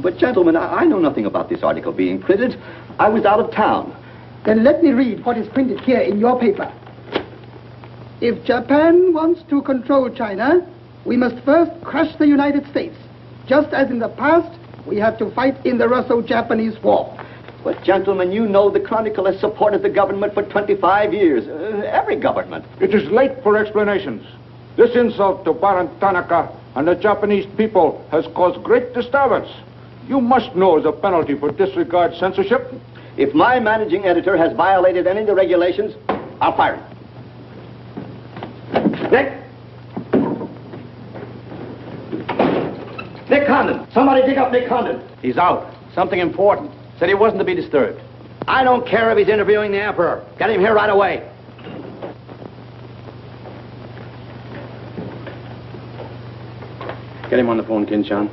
But, gentlemen, I know nothing about this article being printed. I was out of town. Then let me read what is printed here in your paper. If Japan wants to control China, we must first crush the United States. Just as in the past, we had to fight in the Russo-Japanese War. But, gentlemen, you know the Chronicle has supported the government for 25 years. Every government. It is late for explanations. This insult to Baron Tanaka and the Japanese people has caused great disturbance. You must know as a penalty for disregard censorship. If my managing editor has violated any of the regulations, I'll fire him. Nick Condon. Somebody dig up Nick Condon. He's out. Something important. Said he wasn't to be disturbed. I don't care if he's interviewing the Emperor. Get him here right away. Get him on the phone, Kin-chan.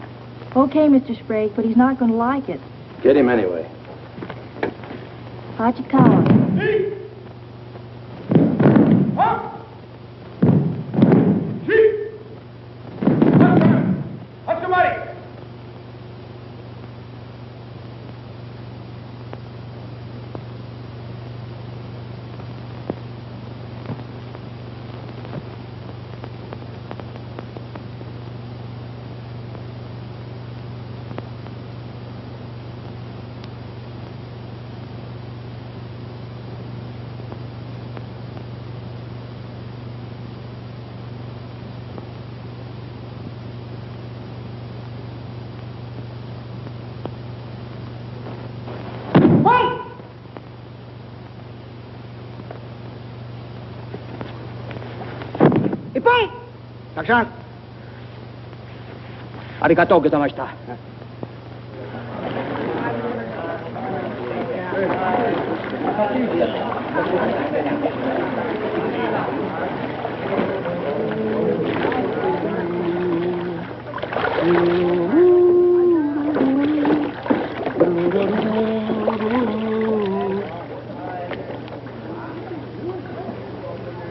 Okay, Mr. Sprague, but he's not going to like it. Get him anyway. Hachikawa. たくさん。ありがとうございました。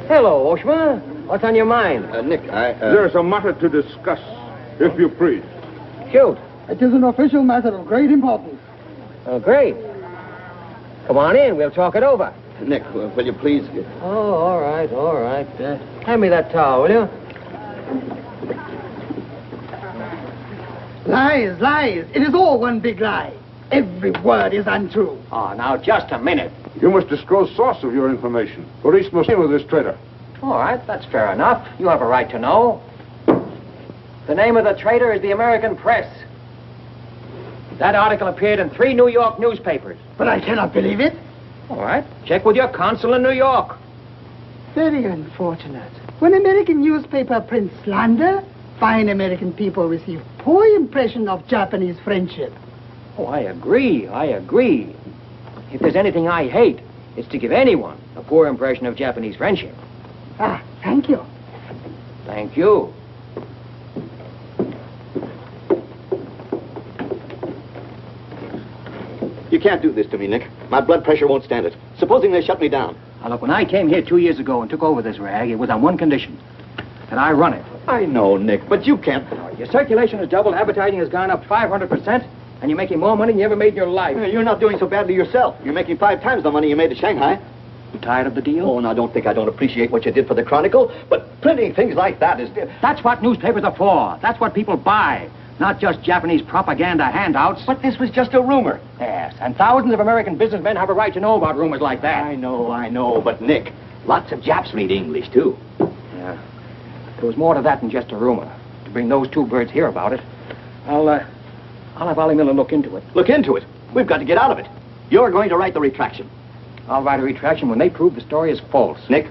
Hello, Oshma. What's on your mind? Nick, There's a matter to discuss, if you please. Shoot. It is an official matter of great importance. Oh, great. Come on in. We'll talk it over. Nick, will you please... Oh, all right, all right. Hand me that towel, will you? Lies, lies. It is all one big lie. Every word is untrue. Oh, now, just a minute. You must disclose source of your information. Police must deal with this traitor. All right, that's fair enough. You have a right to know. The name of the traitor is the American Press. That article appeared in 3 New York newspapers. But I cannot believe it. All right, check with your consul in New York. Very unfortunate. When American newspaper prints slander, fine American people receive poor impression of Japanese friendship. Oh, I agree, I agree. If there's anything I hate, it's to give anyone a poor impression of Japanese friendship. Ah, thank you. Thank you. You can't do this to me, Nick. My blood pressure won't stand it. Supposing they shut me down. Now, look, when I came here 2 years ago and took over this rag, it was on one condition, that I run it. I know, Nick, but you can't... Your circulation has doubled, advertising has gone up 500%, and you're making more money than you ever made in your life. You're not doing so badly yourself. You're making 5 times the money you made at Shanghai. You tired of the deal? Oh, now, don't think I don't appreciate what you did for the Chronicle, but printing things like that is... That's what newspapers are for. That's what people buy. Not just Japanese propaganda handouts. But this was just a rumor. Yes, and thousands of American businessmen have a right to know about rumors like that. I know, but Nick, lots of Japs read English, too. Yeah. There was more to that than just a rumor. To bring those 2 birds here about it, I'll have Ollie Miller look into it. Look into it. We've got to get out of it. You're going to write the retraction. I'll write a retraction when they prove the story is false. Nick,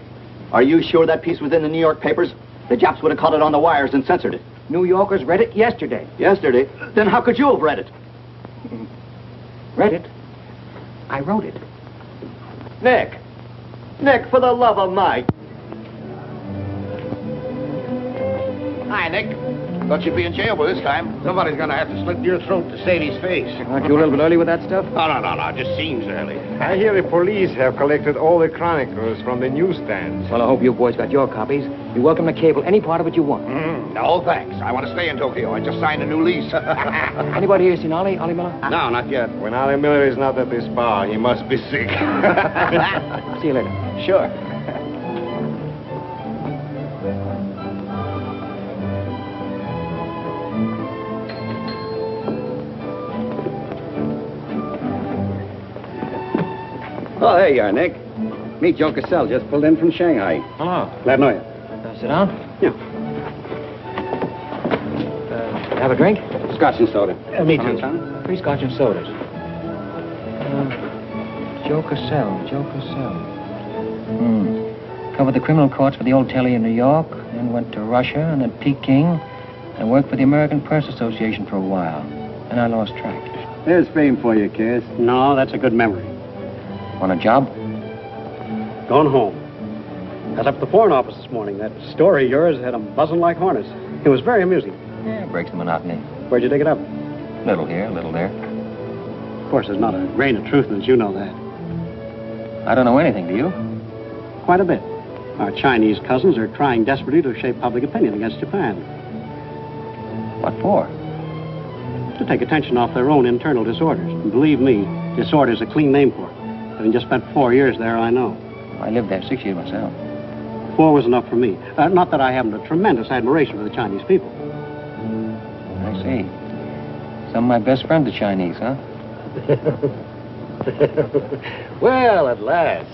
are you sure that piece was in the New York papers? The Japs would have caught it on the wires and censored it. New Yorkers read it yesterday. Yesterday? Then how could you have read it? Read it? I wrote it. Nick! Nick, for the love of Mike! Hi, Nick. Thought you'd be in jail by this time. Somebody's gonna have to slit your throat to save his face. Aren't you a little bit early with that stuff? No. Just seems early. I hear the police have collected all the chronicles from the newsstands. Well, I hope you boys got your copies. You're welcome to cable any part of it you want. No, thanks. I want to stay in Tokyo. I just signed a new lease. Anybody here seen Ollie Miller? No, not yet. When Ollie Miller is not at this bar, he must be sick. See you later. Sure. Oh, there you are, Nick. Meet Joe Cassell, just pulled in from Shanghai. Hello. Glad to know you. Sit down. Yeah. Have a drink? Scotch and soda. Me too. 3 Scotch and sodas. Joe Cassell. Covered the criminal courts for the old telly in New York, then went to Russia and at Peking, and worked for the American Press Association for a while. And I lost track. There's fame for you, Cass. No, that's a good memory. Want a job? Going home. I was up at the Foreign Office this morning. That story of yours had them buzzing like hornets. It was very amusing. Yeah, breaks the monotony. Where'd you dig it up? Little here, little there. Of course, there's not a grain of truth in it. You know that. I don't know anything, do you? Quite a bit. Our Chinese cousins are trying desperately to shape public opinion against Japan. What for? To take attention off their own internal disorders. And believe me, disorder's a clean name for it. Having just spent 4 years there, I know. I lived there 6 years myself. 4 was enough for me. Not that I haven't a tremendous admiration for the Chinese people. I see. Some of my best friends are Chinese, huh? Well, at last.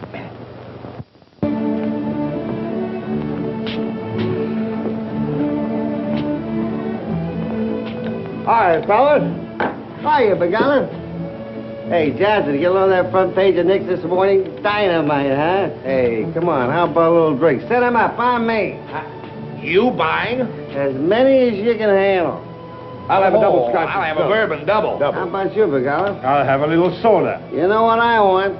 Hi, fellas. Hiya, Begala. Hey, Jazzy, did you get on that front page of Nick's this morning? Dynamite, huh? Hey, come on, how about a little drink? Set him up, on me. You buying? As many as you can handle. I'll have a double scotch. I'll have a bourbon double. How about you, Begala? I'll have a little soda. You know what I want?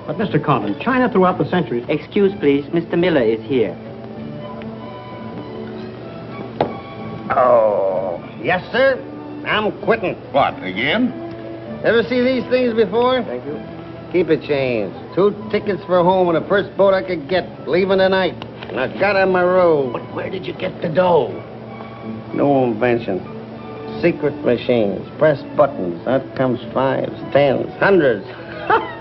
But, Mr. Conlon, China throughout the centuries... Excuse, please. Mr. Miller is here. Oh, yes, sir. I'm quitting. What, again? Ever see these things before? Thank you. Keep it changed. 2 tickets for home on the first boat I could get, leaving tonight. And I got on my road. But where did you get the dough? No invention. Secret machines. Press buttons. Out comes 5s, 10s, 100s.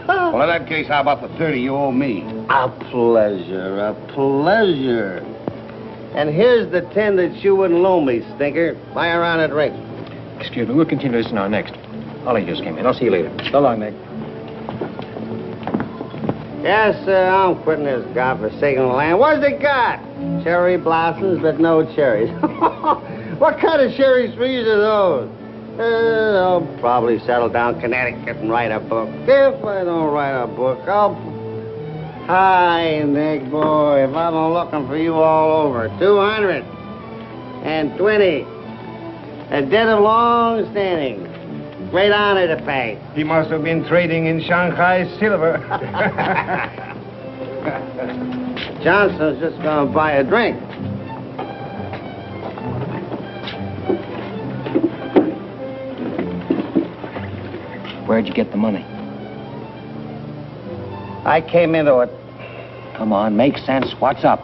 Well, in that case, how about the 30 you owe me? A pleasure, a pleasure. And here's the 10 that you wouldn't loan me, stinker. Buy a round of drink. Excuse me, we'll continue this now next. Ollie just came in. I'll see you later. So long, Nick. Yes, sir, I'm quitting this godforsaken land. What's it got? Cherry blossoms, but no cherries. What kind of cherry trees are those? I'll probably settle down Connecticut and write a book. If I don't write a book, I'll... Hi, Nick, boy. If I've been looking for you all over. 220. A debt of long standing. Great honor to pay. He must have been trading in Shanghai silver. Johnson's just going to buy a drink. Where'd you get the money? I came into it. Come on, make sense. What's up?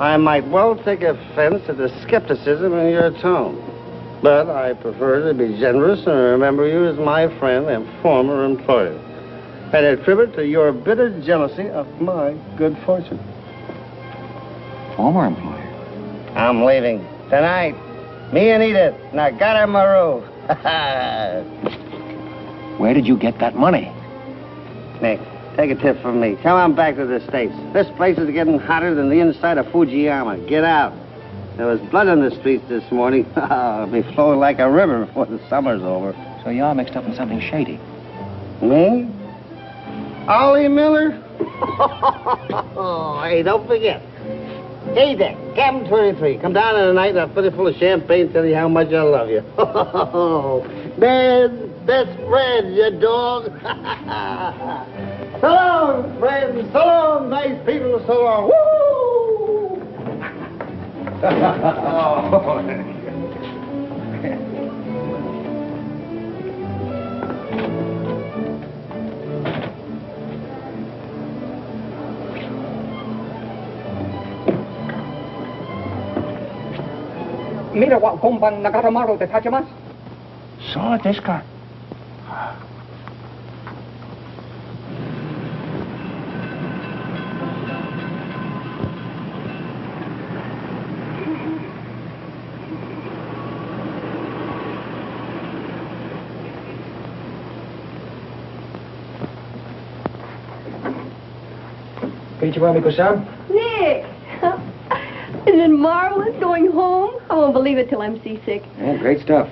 I might well take offense at the skepticism in your tone. But I prefer to be generous and remember you as my friend and former employer. And attribute to your bitter jealousy of my good fortune. Former employer? I'm leaving tonight. Me and Edith. And I got on my roof. Where did you get that money? Nick, take a tip from me. Come on back to the States. This place is getting hotter than the inside of Fujiyama. Get out. There was blood on the streets this morning. It'll be flowing like a river before the summer's over. So you're mixed up in something shady. Me? Ollie Miller? Hey, don't forget. Hey, Dick, Captain 23. Come down in the night and I'll fill you full of champagne and tell you how much I love you. Man's best friend, you dog. So long, friends. So long, nice people. So long. Woo! Mira wa komban nagaramaru de tachimasu. So desu ka? Konnichiwa, Miko-san. Nick! Isn't it marvelous going home? I won't believe it till I'm seasick. Yeah, great stuff.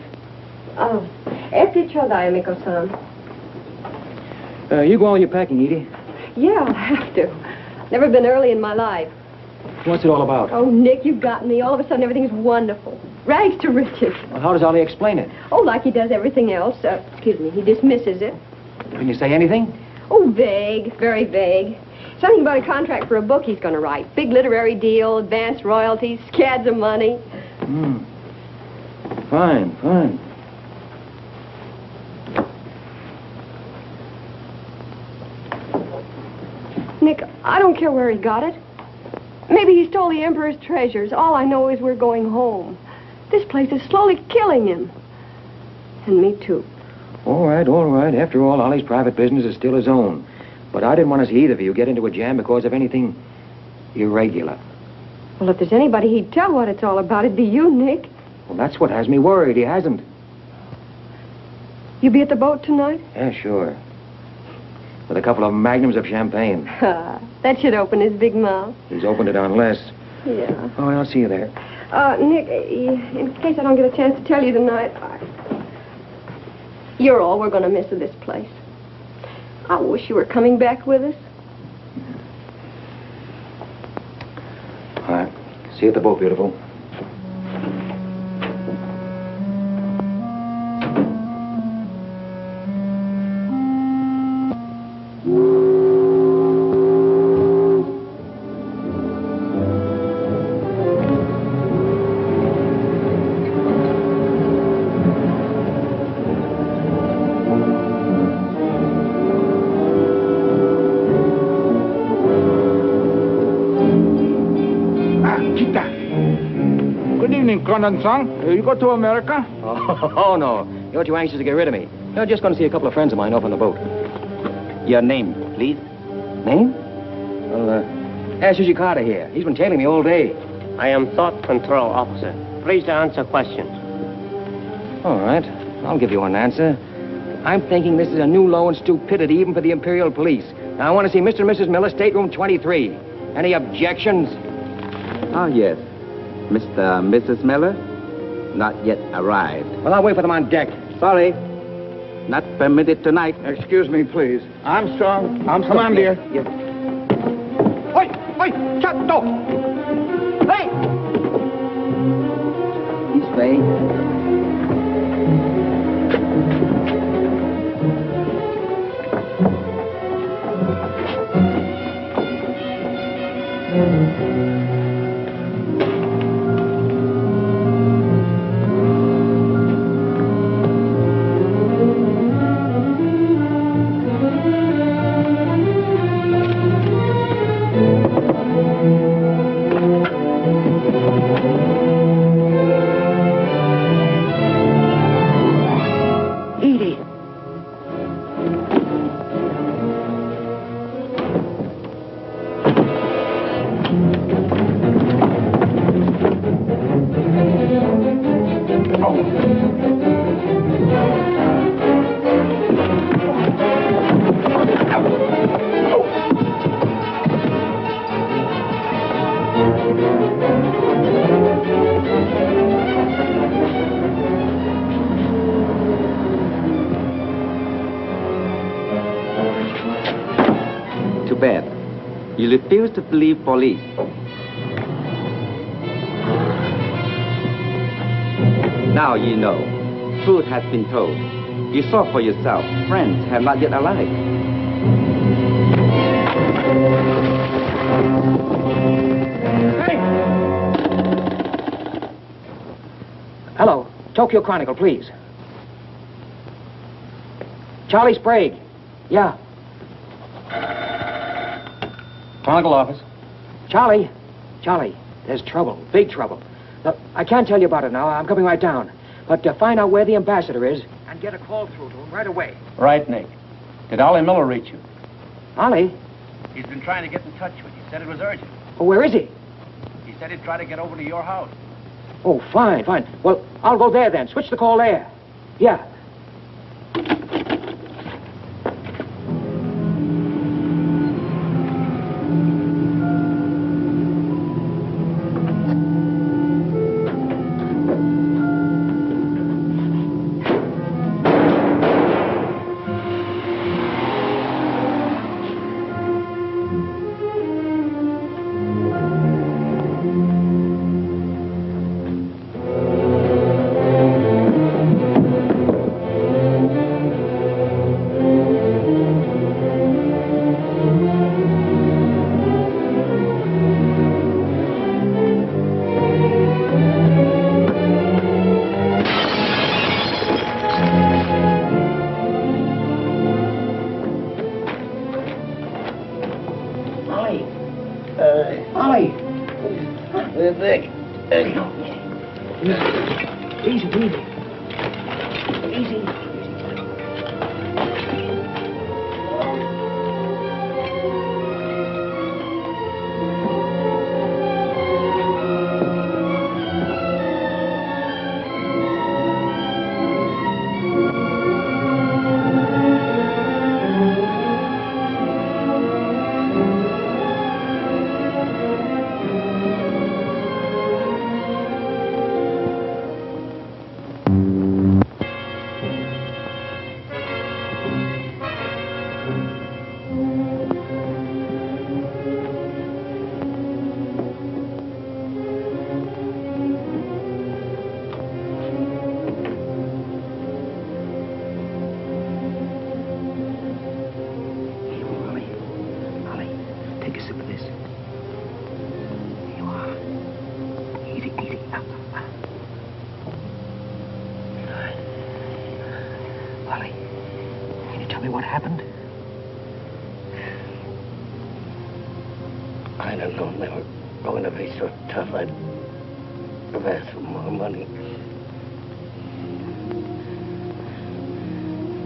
Oh, esti chodai, Miko-san. You go on your packing, Edie. Yeah, I'll have to. Never been early in my life. What's it all about? Oh, Nick, you've got me. All of a sudden, everything's wonderful. Rags to riches. Well, how does Ollie explain it? Oh, like he does everything else. Excuse me, he dismisses it. Can you say anything? Oh, vague, very vague. Something about a contract for a book he's going to write. Big literary deal, advanced royalties, scads of money. Fine, fine. Nick, I don't care where he got it. Maybe he stole the Emperor's treasures. All I know is we're going home. This place is slowly killing him. And me, too. All right, all right. After all, Ollie's private business is still his own. But I didn't want to see either of you get into a jam because of anything irregular. Well, if there's anybody he'd tell what it's all about, it'd be you, Nick. Well, that's what has me worried. He hasn't. You be at the boat tonight? Yeah, sure. With a couple of magnums of champagne. That should open his big mouth. He's opened it on less. Yeah. Oh, I'll see you there. Nick, in case I don't get a chance to tell you tonight, you're all we're going to miss of this place. I wish you were coming back with us. All right. See you at the boat, beautiful. Condensang, you go to America? Oh, no. You're too anxious to get rid of me. You're just going to see a couple of friends of mine off on the boat. Your name, please? Name? Well, ask Sushi Carter here. He's been tailing me all day. I am Thought Control Officer. Please to answer questions. All right. I'll give you an answer. I'm thinking this is a new low in stupidity even for the Imperial Police. Now, I want to see Mr. and Mrs. Miller, stateroom 23. Any objections? Ah, yes. Mr. and Mrs. Miller? Not yet arrived. Well, I'll wait for them on deck. Sorry. Not permitted tonight. Excuse me, please. Armstrong. Come dear. Yeah. Oi! Shut up! Hey! This way. You refuse to believe police. Now you know. Truth has been told. You saw for yourself. Friends have not yet arrived. Hey! Hello. Tokyo Chronicle, please. Charlie Sprague. Yeah. Chronicle office. Charlie, there's trouble, big trouble. Look, I can't tell you about it now. I'm coming right down. But find out where the ambassador is and get a call through to him right away. Right, Nick. Did Ollie Miller reach you? Ollie? He's been trying to get in touch with you. Said it was urgent. Oh, where is he? He said he'd try to get over to your house. Oh, fine. Well, I'll go there then. Switch the call there. Yeah. happened? I don't know. They were going to be so tough, I'd have asked for more money.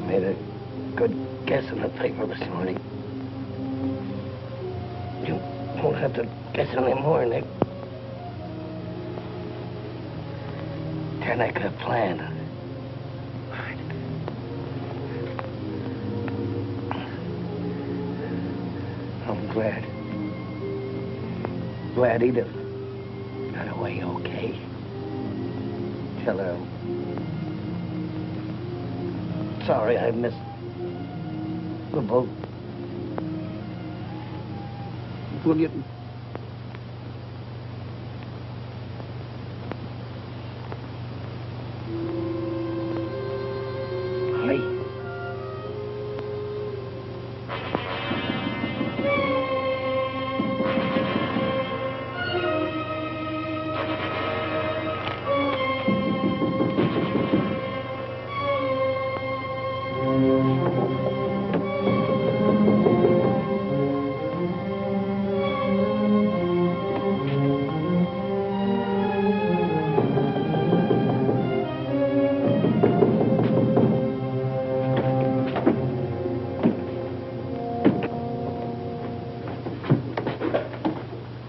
Made a good guess in the paper this morning. You won't have to guess anymore, Nick. Cagney could have planned. Right. I'm glad. Glad Edith got away okay. Tell her I'm sorry I missed the boat. We'll get...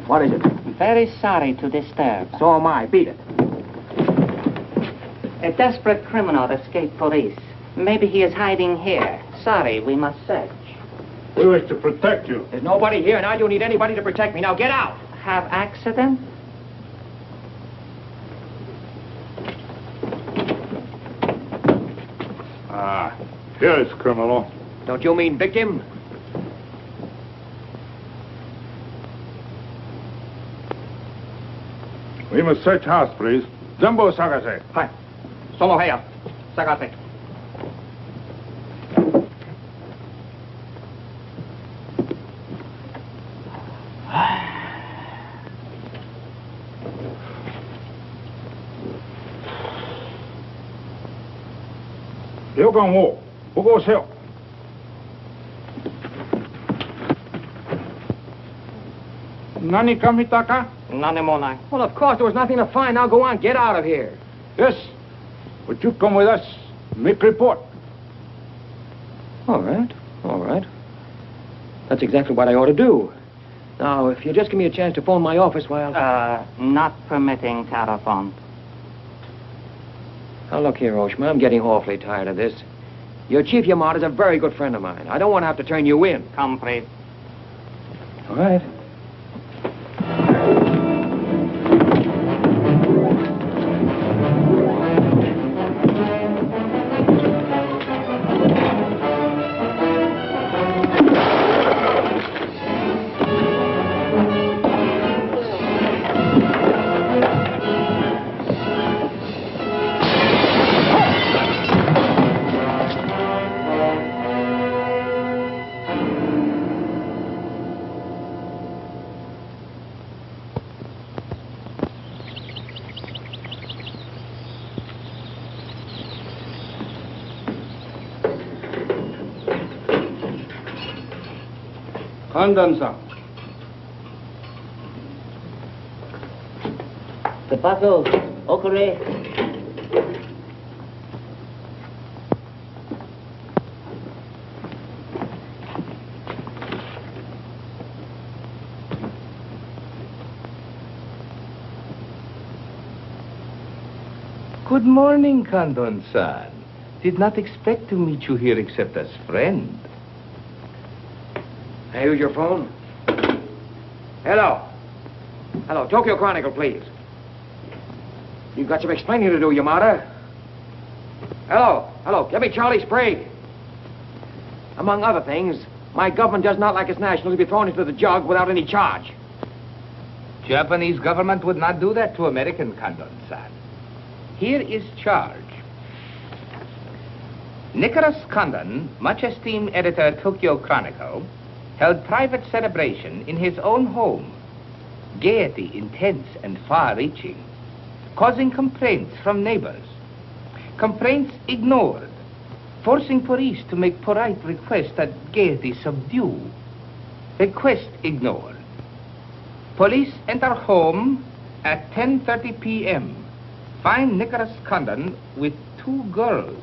What is it? Very sorry to disturb. So am I. Beat it. A desperate criminal escaped police. Maybe he is hiding here. Sorry, we must search. We wish to protect you. There's nobody here, and I don't need anybody to protect me. Now get out. Have accident? Ah, here is criminal. Don't you mean victim? We must search house, please. Jumbo Sagase. Hi. Solo heya. Sagase. 요강호, 보고 오세요. Nani kamitaka? Nanemona. Well, of course, there was nothing to find. Now go on. Get out of here. Yes. But you come with us. Make report. All right. All right. That's exactly what I ought to do. Now, if you just give me a chance to phone my office while... Not permitting telephone. Now, look here, Oshma. I'm getting awfully tired of this. Your Chief Yamada's a very good friend of mine. I don't want to have to turn you in. Come, please. All right. Condon-san. The bottle, okure. Good morning, Condon-san. Did not expect to meet you here except as friend. Hey, use your phone. Hello. Hello, Tokyo Chronicle, please. You've got some explaining to do, Yamada. Hello. Hello, give me Charlie Sprague. Among other things, my government does not like its nationals to be thrown into the jug without any charge. Japanese government would not do that to American, Condon-san. Here is charge. Nicholas Condon, much esteemed editor Tokyo Chronicle, held private celebration in his own home. Gaiety intense and far-reaching, causing complaints from neighbors. Complaints ignored. forcing police to make polite requests that Gaiety subdue. Request ignored. Police enter home at 10:30 p.m. Find Nicholas Condon with 2 girls.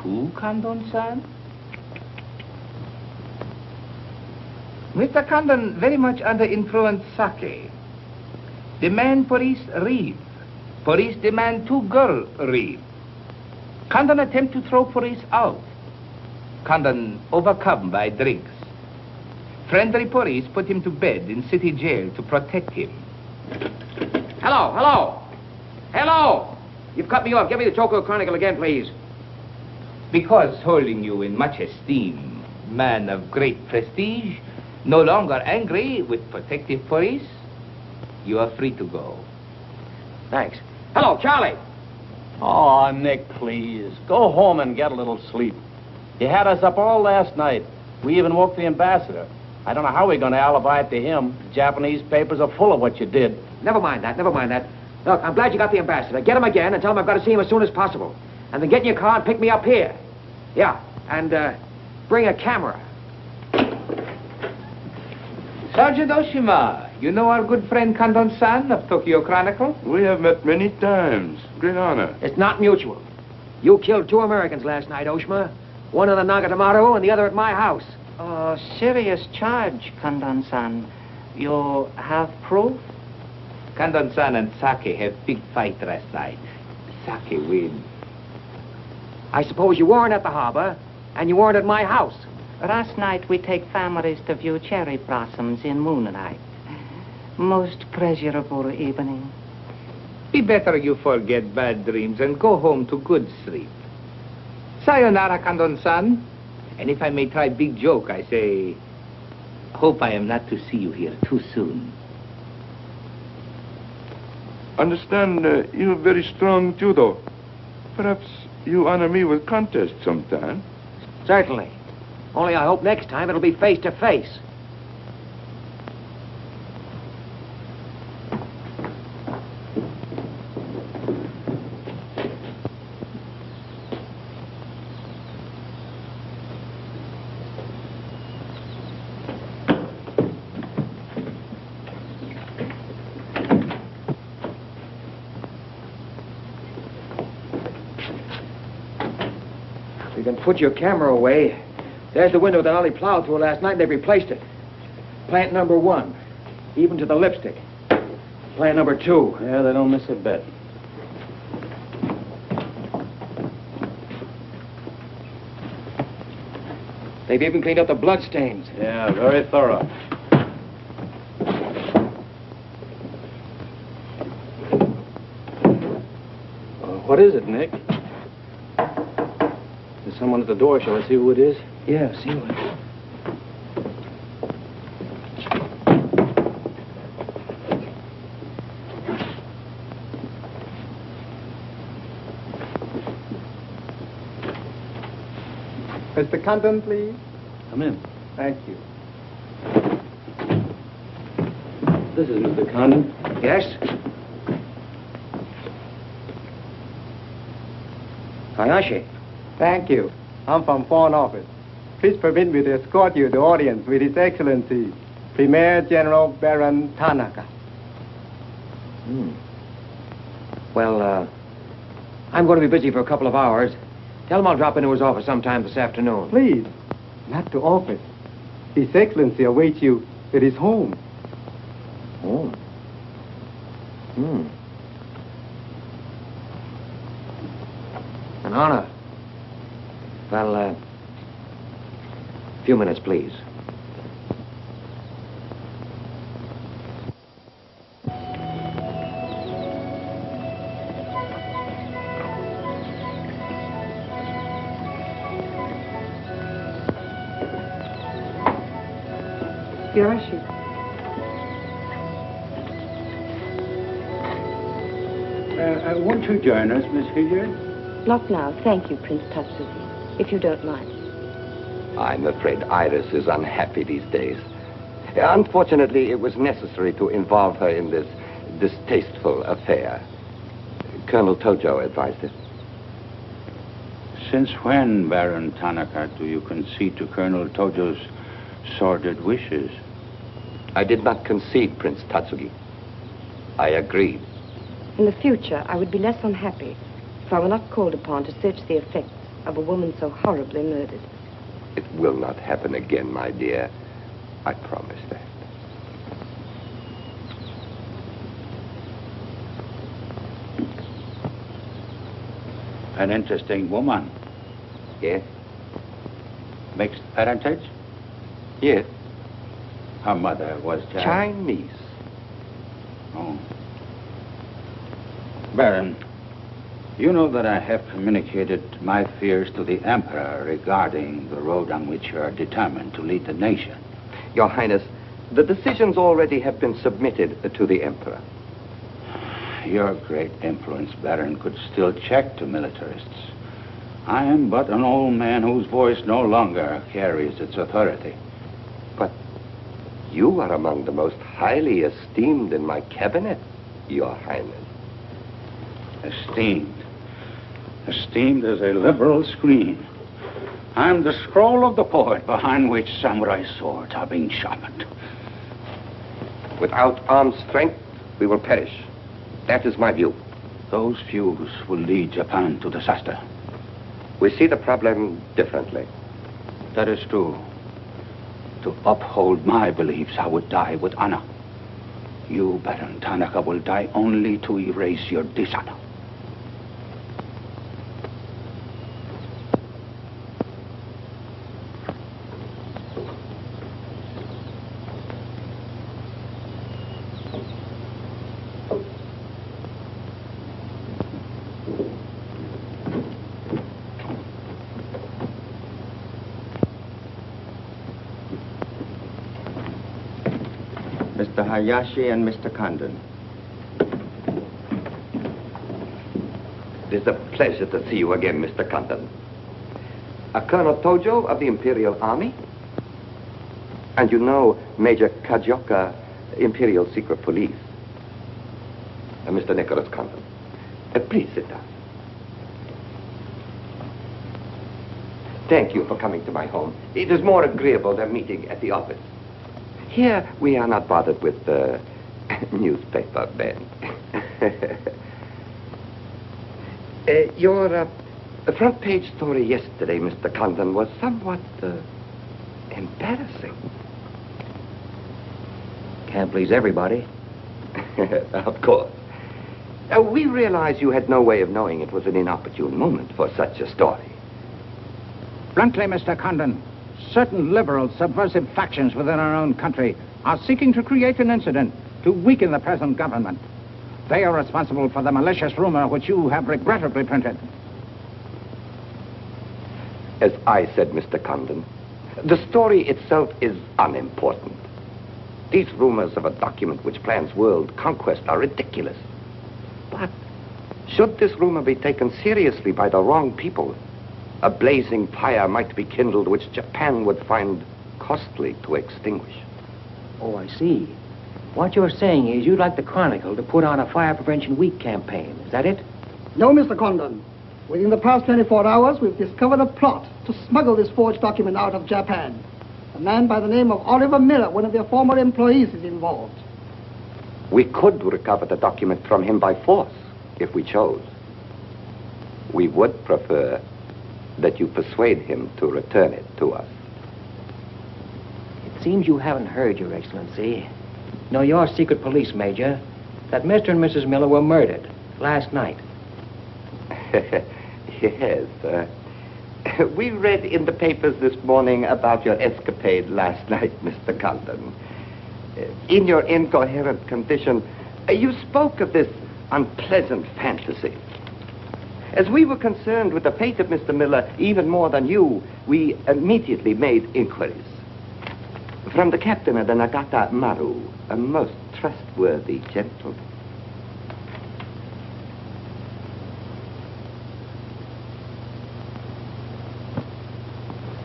2 Condon-san? Mr. Condon very much under influence sake. Demand police leave. Police demand 2 girls leave. Condon attempt to throw police out. Condon overcome by drinks. Friendly police put him to bed in city jail to protect him. Hello, hello. Hello. You've cut me off. Give me the Tokyo Chronicle again, please. Because holding you in much esteem, man of great prestige, no longer angry with protective police, you are free to go. Thanks. Hello, Charlie. Oh, Nick, please. Go home and get a little sleep. You had us up all last night. We even woke the ambassador. I don't know how we're going to alibi it to him. The Japanese papers are full of what you did. Never mind that, never mind that. Look, I'm glad you got the ambassador. Get him again and tell him I've got to see him as soon as possible. And then get in your car and pick me up here. Yeah, and bring a camera. Sergeant Oshima, you know our good friend Condon-san of Tokyo Chronicle? We have met many times. Great honor. It's not mutual. You killed 2 Americans last night, Oshima. One in the Nagatomaru and the other at my house. Oh, serious charge, Condon-san. You have proof? Condon-san and Sake have big fight last night. Sake win. I suppose you weren't at the harbor, and you weren't at my house. Last night we take families to view cherry blossoms in moonlight. Most pleasurable evening. Be better you forget bad dreams and go home to good sleep. Sayonara, Condon-san. And if I may try big joke, I say, hope I am not to see you here too soon. Understand, you have very strong judo. Perhaps you honor me with contest sometime. Certainly. Only I hope next time it'll be face to face. You can put your camera away. There's the window that Ollie plowed through last night, and they replaced it. Plant number 1, even to the lipstick. Plant number 2. Yeah, they don't miss a bit. They've even cleaned up the blood stains. Yeah, very thorough. What is it, Nick? There's someone at the door. Shall I see who it is? Yeah, see who it is. Mr. Condon, please. Come in. Thank you. This is Mr. Condon. Yes? Hayashi. Thank you. I'm from Foreign Office. Please permit me to escort you to the audience with His Excellency, Premier General Baron Tanaka. Well, I'm going to be busy for a couple of hours. Tell him I'll drop into his office sometime this afternoon. Please, not to office. His Excellency awaits you at his home. Home? An honor. Well, a few minutes, please. Hiroshi. Won't you join us, Miss Hilliard? Not now, thank you, Prince Tatsuki, if you don't mind. I'm afraid Iris is unhappy these days. Unfortunately, it was necessary to involve her in this distasteful affair. Colonel Tojo advised it. Since when, Baron Tanaka, do you concede to Colonel Tojo's sordid wishes? I did not concede, Prince Tatsugi. I agreed. In the future, I would be less unhappy if I were not called upon to search the effects of a woman so horribly murdered. It will not happen again, my dear. I promise that. An interesting woman. Yes? Mixed parentage? Yes. Her mother was Chinese. Oh. Baron, you know that I have communicated my fears to the Emperor regarding the road on which you are determined to lead the nation. Your Highness, the decisions already have been submitted to the Emperor. Your great influence, Baron, could still check the militarists. I am but an old man whose voice no longer carries its authority. But you are among the most highly esteemed in my cabinet, Your Highness. Esteemed. Esteemed as a liberal screen. I'm the scroll of the poet behind which samurai swords are being sharpened. Without armed strength, we will perish. That is my view. Those views will lead Japan to disaster. We see the problem differently. That is true. To uphold my beliefs, I would die with honor. You, Baron Tanaka, will die only to erase your dishonor. Mr. Hayashi and Mr. Condon. It is a pleasure to see you again, Mr. Condon. Colonel Tojo of the Imperial Army. And you know Major Kajioka, Imperial Secret Police. Mr. Nicholas Condon. Please sit down. Thank you for coming to my home. It is more agreeable than meeting at the office. Here, we are not bothered with newspaper men. Your front page story yesterday, Mr. Condon, was somewhat embarrassing. Can't please everybody. Of course. We realize you had no way of knowing it was an inopportune moment for such a story. Bluntly, Mr. Condon, certain liberal subversive factions within our own country are seeking to create an incident to weaken the present government. They are responsible for the malicious rumor which you have regrettably printed. As I said, Mr. Condon, the story itself is unimportant. These rumors of a document which plans world conquest are ridiculous. But should this rumor be taken seriously by the wrong people, a blazing fire might be kindled which Japan would find costly to extinguish. Oh, I see. What you're saying is you'd like the Chronicle to put on a Fire Prevention Week campaign. Is that it? No, Mr. Condon. Within the past 24 hours, we've discovered a plot to smuggle this forged document out of Japan. A man by the name of Oliver Miller, one of their former employees, is involved. We could recover the document from him by force, if we chose. We would prefer that you persuade him to return it to us. It seems you haven't heard, Your Excellency. No, your secret police, Major, that Mr. and Mrs. Miller were murdered last night. Yes. We read in the papers this morning about your escapade last night, Mr. Condon. In your incoherent condition, you spoke of this unpleasant fantasy. As we were concerned with the fate of Mr. Miller even more than you, we immediately made inquiries. From the captain of the Nagata Maru, a most trustworthy gentleman.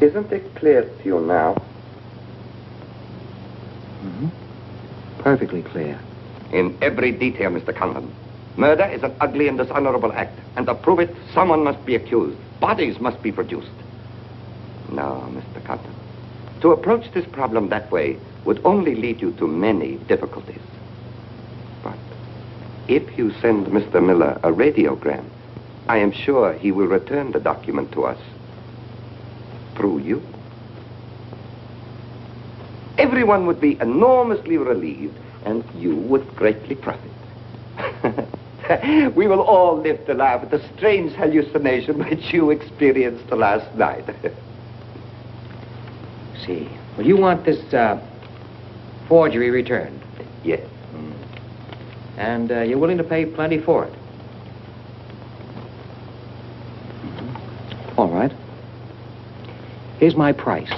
Isn't it clear to you now? Mm-hmm. Perfectly clear. In every detail, Mr. Condon. Murder is an ugly and dishonorable act, and to prove it, someone must be accused. Bodies must be produced. No, Mr. Condon. To approach this problem that way would only lead you to many difficulties. But if you send Mr. Miller a radiogram, I am sure he will return the document to us through you. Everyone would be enormously relieved, and you would greatly profit. We will all live to laugh at the strange hallucination which you experienced last night. See. Well, you want this forgery returned? Yes. And you're willing to pay plenty for it? All right. Here's my price.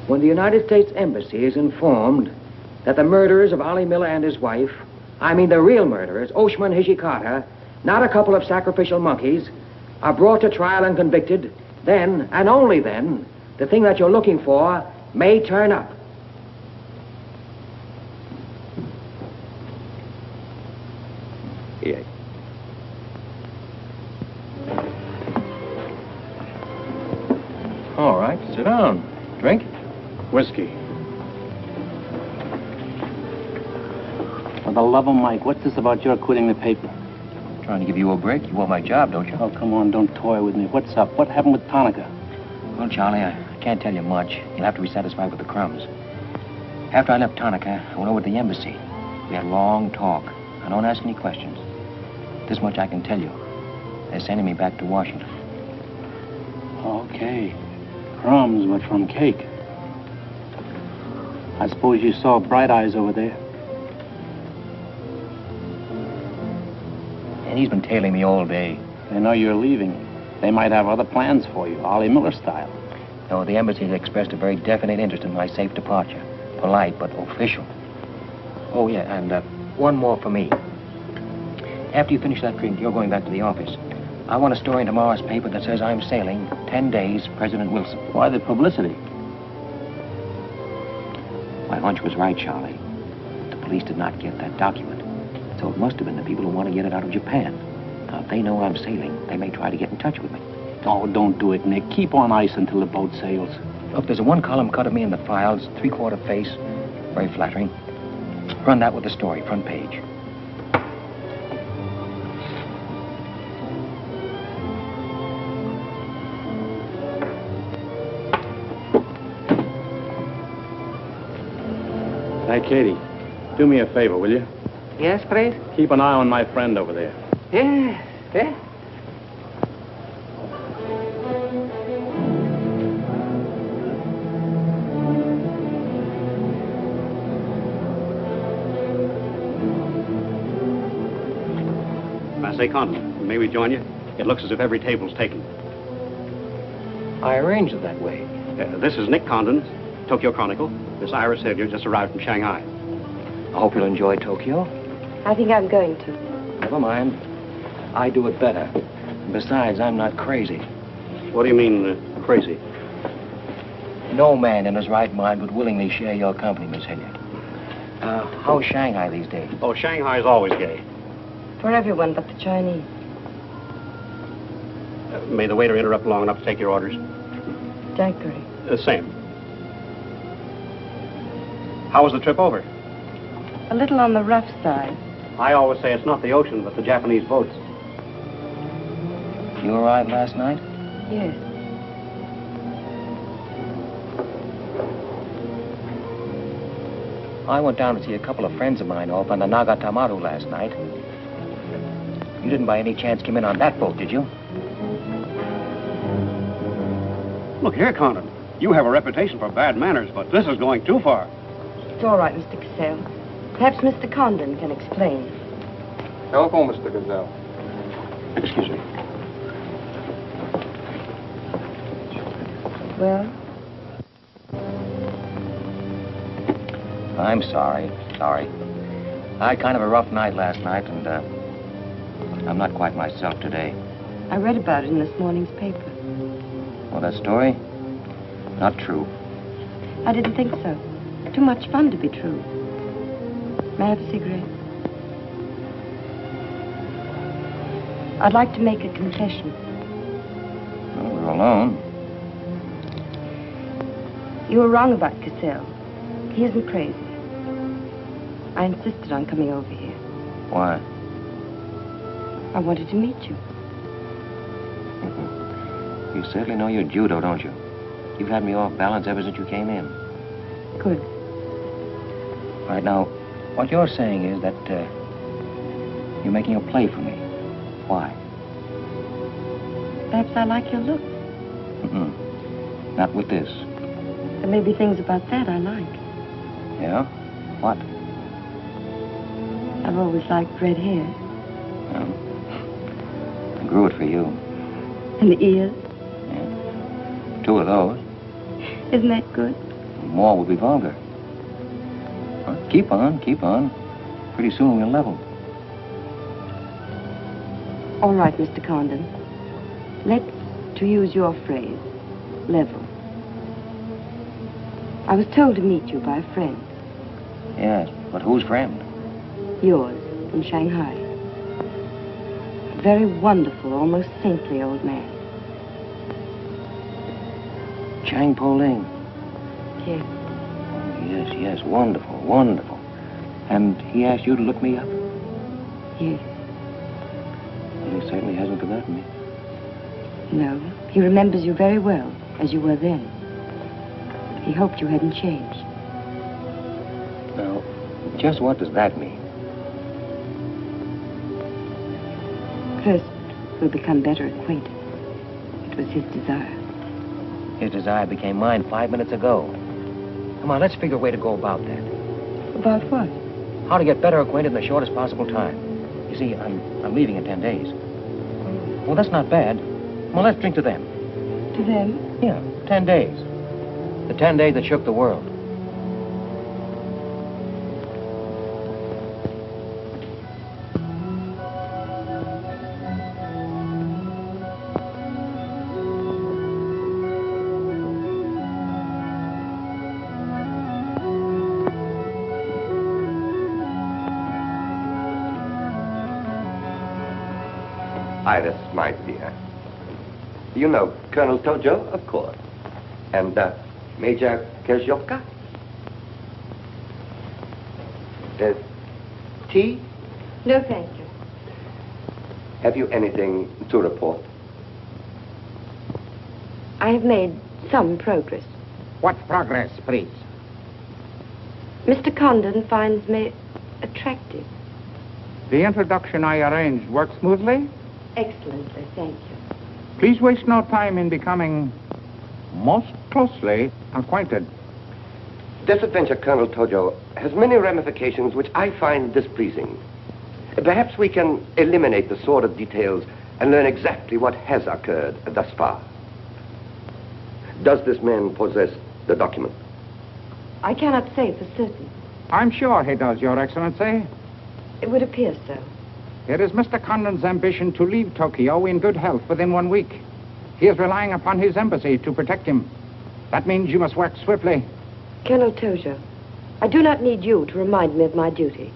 When the United States Embassy is informed that the murderers of Ollie Miller and his wife, I mean the real murderers, Oshman Hijikata, not a couple of sacrificial monkeys, are brought to trial and convicted, then, and only then, the thing that you're looking for may turn up. Yes. All right, sit down. Drink? Whiskey. For the love of Mike, what's this about your quitting the paper? Trying to give you a break. You want my job, don't you? Oh, come on, don't toy with me. What's up? What happened with Tonica? Well, Charlie, I can't tell you much. You'll have to be satisfied with the crumbs. After I left Tonica, I went over to the embassy. We had a long talk. I don't ask any questions. This much I can tell you. They're sending me back to Washington. Okay. Crumbs, but from cake. I suppose you saw Bright Eyes over there. And he's been tailing me all day. They know you're leaving. They might have other plans for you, Ollie Miller style. No, the embassy has expressed a very definite interest in my safe departure. Polite, but official. Oh, yeah, and one more for me. After you finish that drink, you're going back to the office. I want a story in tomorrow's paper that says I'm sailing 10 days, President Wilson. Why the publicity? My hunch was right, Charlie. The police did not get that document. So it must have been the people who want to get it out of Japan. Now, if they know I'm sailing, they may try to get in touch with me. Oh, don't do it, Nick. Keep on ice until the boat sails. Look, there's a one-column cut of me in the files, 3/4 face. Very flattering. Run that with the story, front page. Hey, Katie, do me a favor, will you? Yes, please? Keep an eye on my friend over there. Yes, yes. I say, Condon, may we join you? It looks as if every table's taken. I arranged it that way. This is Nick Condon, Tokyo Chronicle. Miss Iris Hilliard just arrived from Shanghai. I hope you'll enjoy Tokyo. I think I'm going to. Never mind. I do it better. Besides, I'm not crazy. What do you mean, crazy? No man in his right mind would willingly share your company, Miss Hilliard. How's Shanghai these days? Oh, Shanghai's always gay. For everyone but the Chinese. May the waiter interrupt long enough to take your orders? Daiquiri. Same. How was the trip over? A little on the rough side. I always say it's not the ocean, but the Japanese boats. You arrived last night? Yes. I went down to see a couple of friends of mine off on the Nagatamaru last night. You didn't by any chance come in on that boat, did you? Look here, Condon. You have a reputation for bad manners, but this is going too far. It's all right, Mr. Cassell. Perhaps Mr. Condon can explain. Telephone, Mr. Gazelle. Excuse me. Well? I'm sorry. Sorry. I had kind of a rough night last night, and I'm not quite myself today. I read about it in this morning's paper. Well, that story? Not true. I didn't think so. Too much fun to be true. May I have a cigarette? I'd like to make a confession. Well, we're alone. You were wrong about Cassell. He isn't crazy. I insisted on coming over here. Why? I wanted to meet you. You certainly know your judo, don't you? You've had me off balance ever since you came in. Good. Right now, what you're saying is that you're making a play for me. Why? Perhaps I like your look. Not with this. There may be things about that I like. Yeah? What? I've always liked red hair. I grew it for you. And the ears. 2 of those. Isn't that good? More would be vulgar. Well, keep on, keep on. Pretty soon we'll level. All right, Mr. Condon. Let's, to use your phrase, level. I was told to meet you by a friend. Yes, but whose friend? Yours, in Shanghai. A very wonderful, almost saintly old man. Chang Po Ling. Yes. Oh, yes, wonderful, wonderful. And he asked you to look me up? Yes. Well, he certainly hasn't forgotten me. No, he remembers you very well, as you were then. He hoped you hadn't changed. Now, just what does that mean? First, we'll become better acquainted. It was his desire. His desire became mine 5 minutes ago. Come on, let's figure a way to go about that. About what? How to get better acquainted in the shortest possible time. You see, I'm leaving in 10 days. Well, that's not bad. Well, let's drink to them. To them? Yeah, 10 days. The 10 days that shook the world. Iris, my dear. You know Colonel Tojo, of course. And Major Kerzhovka? Tea? No, thank you. Have you anything to report? I have made some progress. What progress, please? Mr. Condon finds me attractive. The introduction I arranged worked smoothly? Excellently, thank you. Please waste no time in becoming most closely acquainted. This adventure, Colonel Tojo, has many ramifications which I find displeasing. Perhaps we can eliminate the sordid details and learn exactly what has occurred thus far. Does this man possess the document? I cannot say for certain. I'm sure he does, Your Excellency. It would appear so. It is Mr. Condon's ambition to leave Tokyo in good health within 1 week. He is relying upon his embassy to protect him. That means you must work swiftly. Colonel Tojo, I do not need you to remind me of my duty.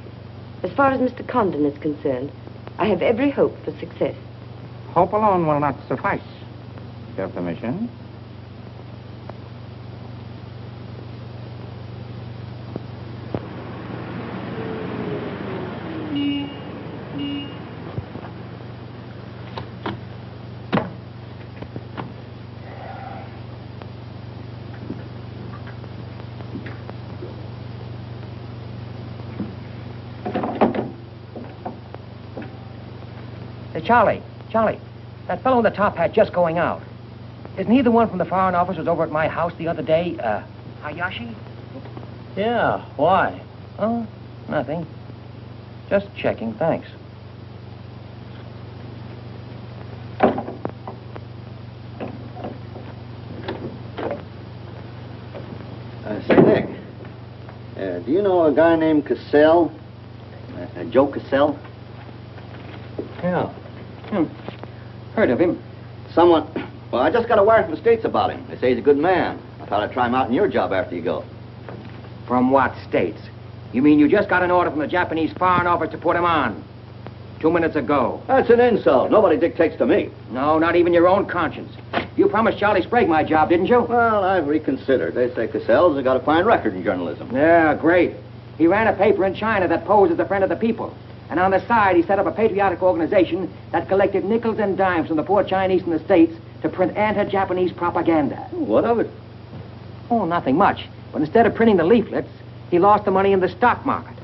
As far as Mr. Condon is concerned, I have every hope for success. Hope alone will not suffice. Your permission? Charlie, that fellow in the top hat just going out. Isn't he the one from the Foreign Office who was over at my house the other day? Hayashi? Yeah, why? Oh, nothing. Just checking, thanks. Say, Nick, do you know a guy named Cassell? Joe Cassell? Yeah. Heard of him. Well, I just got a wire from the States about him. They say he's a good man. I thought I'd try him out in your job after you go. From what states? You mean you just got an order from the Japanese Foreign Office to put him on? 2 minutes ago. That's an insult. Nobody dictates to me. No, not even your own conscience. You promised Charlie Sprague my job, didn't you? Well, I've reconsidered. They say Cassell's has got a fine record in journalism. Yeah, great. He ran a paper in China that posed as a friend of the people. And on the side, he set up a patriotic organization that collected nickels and dimes from the poor Chinese in the States to print anti-Japanese propaganda. What of it? Oh, nothing much. But instead of printing the leaflets, he lost the money in the stock market.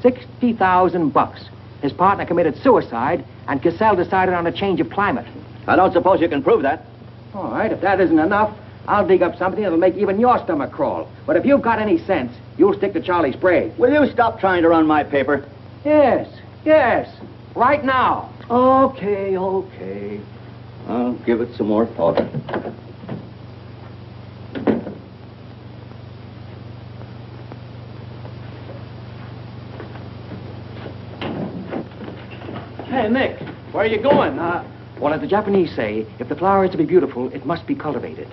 $60,000. His partner committed suicide, and Cassell decided on a change of climate. I don't suppose you can prove that. All right, if that isn't enough, I'll dig up something that'll make even your stomach crawl. But if you've got any sense, you'll stick to Charlie Sprague. Will you stop trying to run my paper? Yes, right now. Okay. I'll give it some more thought. Hey, Nick, where are you going? Well, as the Japanese say, if the flower is to be beautiful, it must be cultivated.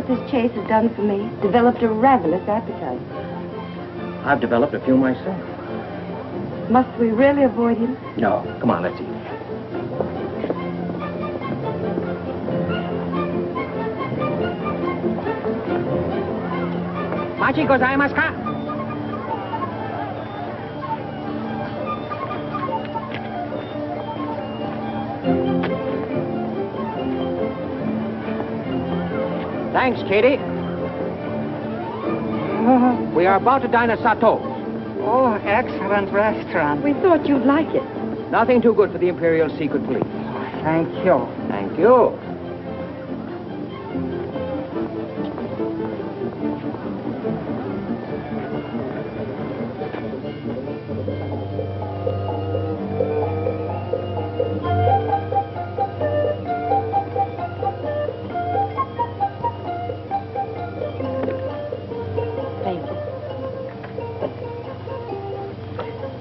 This chase has done for me. Developed a ravenous appetite. I've developed a few myself. Must we really avoid him? No. Come on, let's eat. Machi gozaimasu ka? Thanks, Katie. We are about to dine at Sato's. Oh, excellent restaurant. We thought you'd like it. Nothing too good for the Imperial Secret Police. Thank you. Thank you.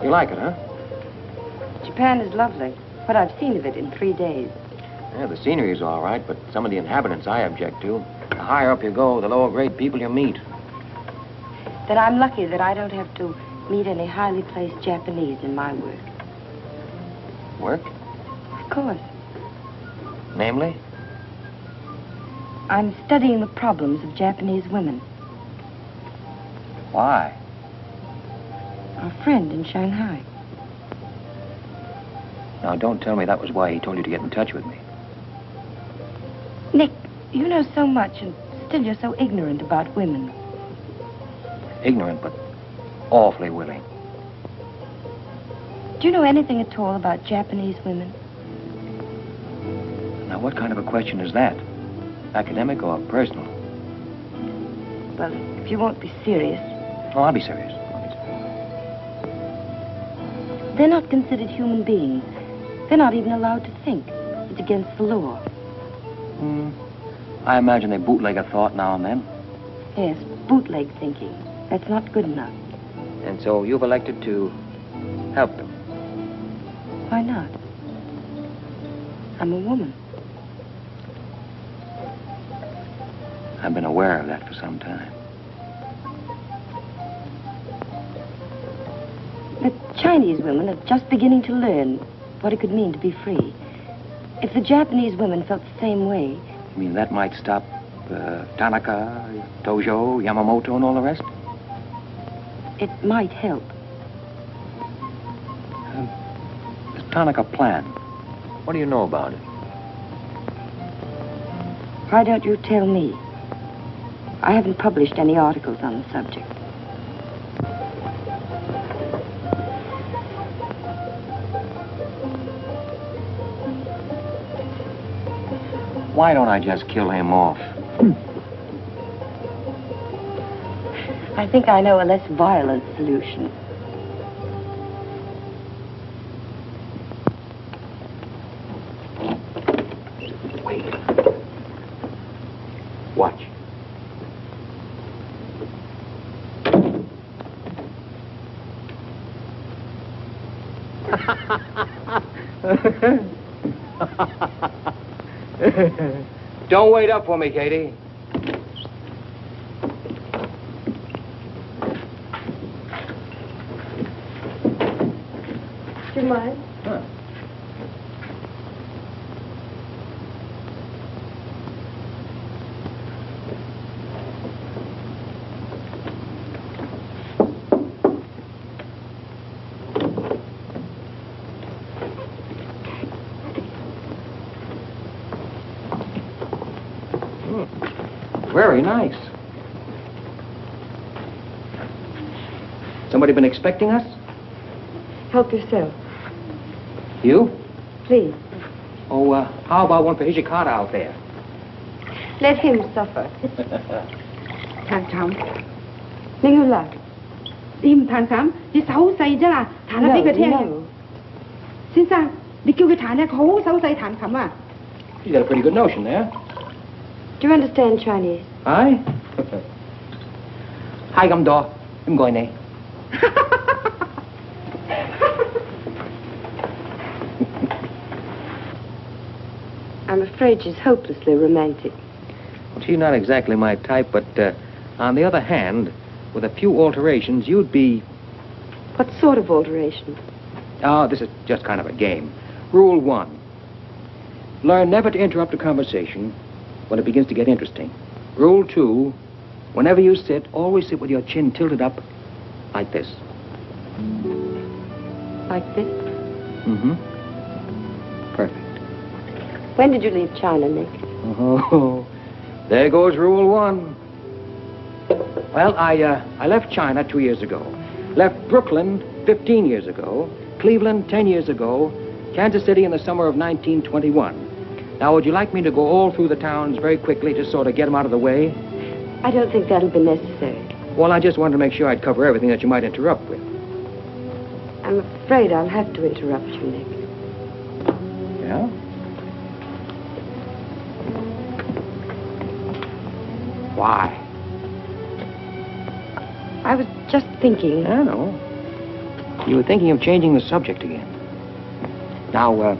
You like it, huh? Japan is lovely. What I've seen of it in 3 days. Yeah, the scenery is all right, but some of the inhabitants I object to. The higher up you go, the lower grade people you meet. Then I'm lucky that I don't have to meet any highly placed Japanese in my work. Work? Of course. Namely? I'm studying the problems of Japanese women. Why? Our friend in Shanghai. Now, don't tell me that was why he told you to get in touch with me. Nick, you know so much, and still you're so ignorant about women. Ignorant, but awfully willing. Do you know anything at all about Japanese women? Now, what kind of a question is that? Academic or personal? Well, if you won't be serious. Oh, I'll be serious. They're not considered human beings. They're not even allowed to think. It's against the law. I imagine they bootleg a thought now and then. Yes, bootleg thinking. That's not good enough. And so you've elected to help them. Why not? I'm a woman. I've been aware of that for some time. The Chinese women are just beginning to learn what it could mean to be free. If the Japanese women felt the same way... You mean that might stop Tanaka, Tojo, Yamamoto, and all the rest? It might help. This Tanaka plan, what do you know about it? Why don't you tell me? I haven't published any articles on the subject. Why don't I just kill him off? I think I know a less violent solution. Wait. Watch. Don't wait up for me, Katie. Do you mind? Huh. Very nice. Somebody been expecting us? Help yourself. You? Please. Oh, how about one for Hijikata out there? Let him suffer. Thằng Trọng, Ninh Hương Lạc. im thằng Trọng, đi xấu xay chứ là thằng nó biết cái thế. Xin sao? Đi kêu cái thằng này khổ xấu xay thằng Trọng à? You got a pretty good notion there. Do you understand Chinese? Aye? Hai găm đo, em gọi này. I'm afraid she's hopelessly romantic. She's not exactly my type, but on the other hand, with a few alterations, you'd be... What sort of alterations? Oh, this is just kind of a game. Rule 1. Learn never to interrupt a conversation when it begins to get interesting. Rule 2. Whenever you sit, always sit with your chin tilted up like this. Like this? Mm-hmm. Perfect. When did you leave China, Nick? Oh, there goes Rule 1. Well, I left China 2 years ago. Left Brooklyn 15 years ago. Cleveland 10 years ago. Kansas City in the summer of 1921. Now, would you like me to go all through the towns very quickly to sort of get them out of the way? I don't think that'll be necessary. Well, I just wanted to make sure I'd cover everything that you might interrupt with. I'm afraid I'll have to interrupt you, Nick. Yeah? Why? I was just thinking... I know. You were thinking of changing the subject again. Now,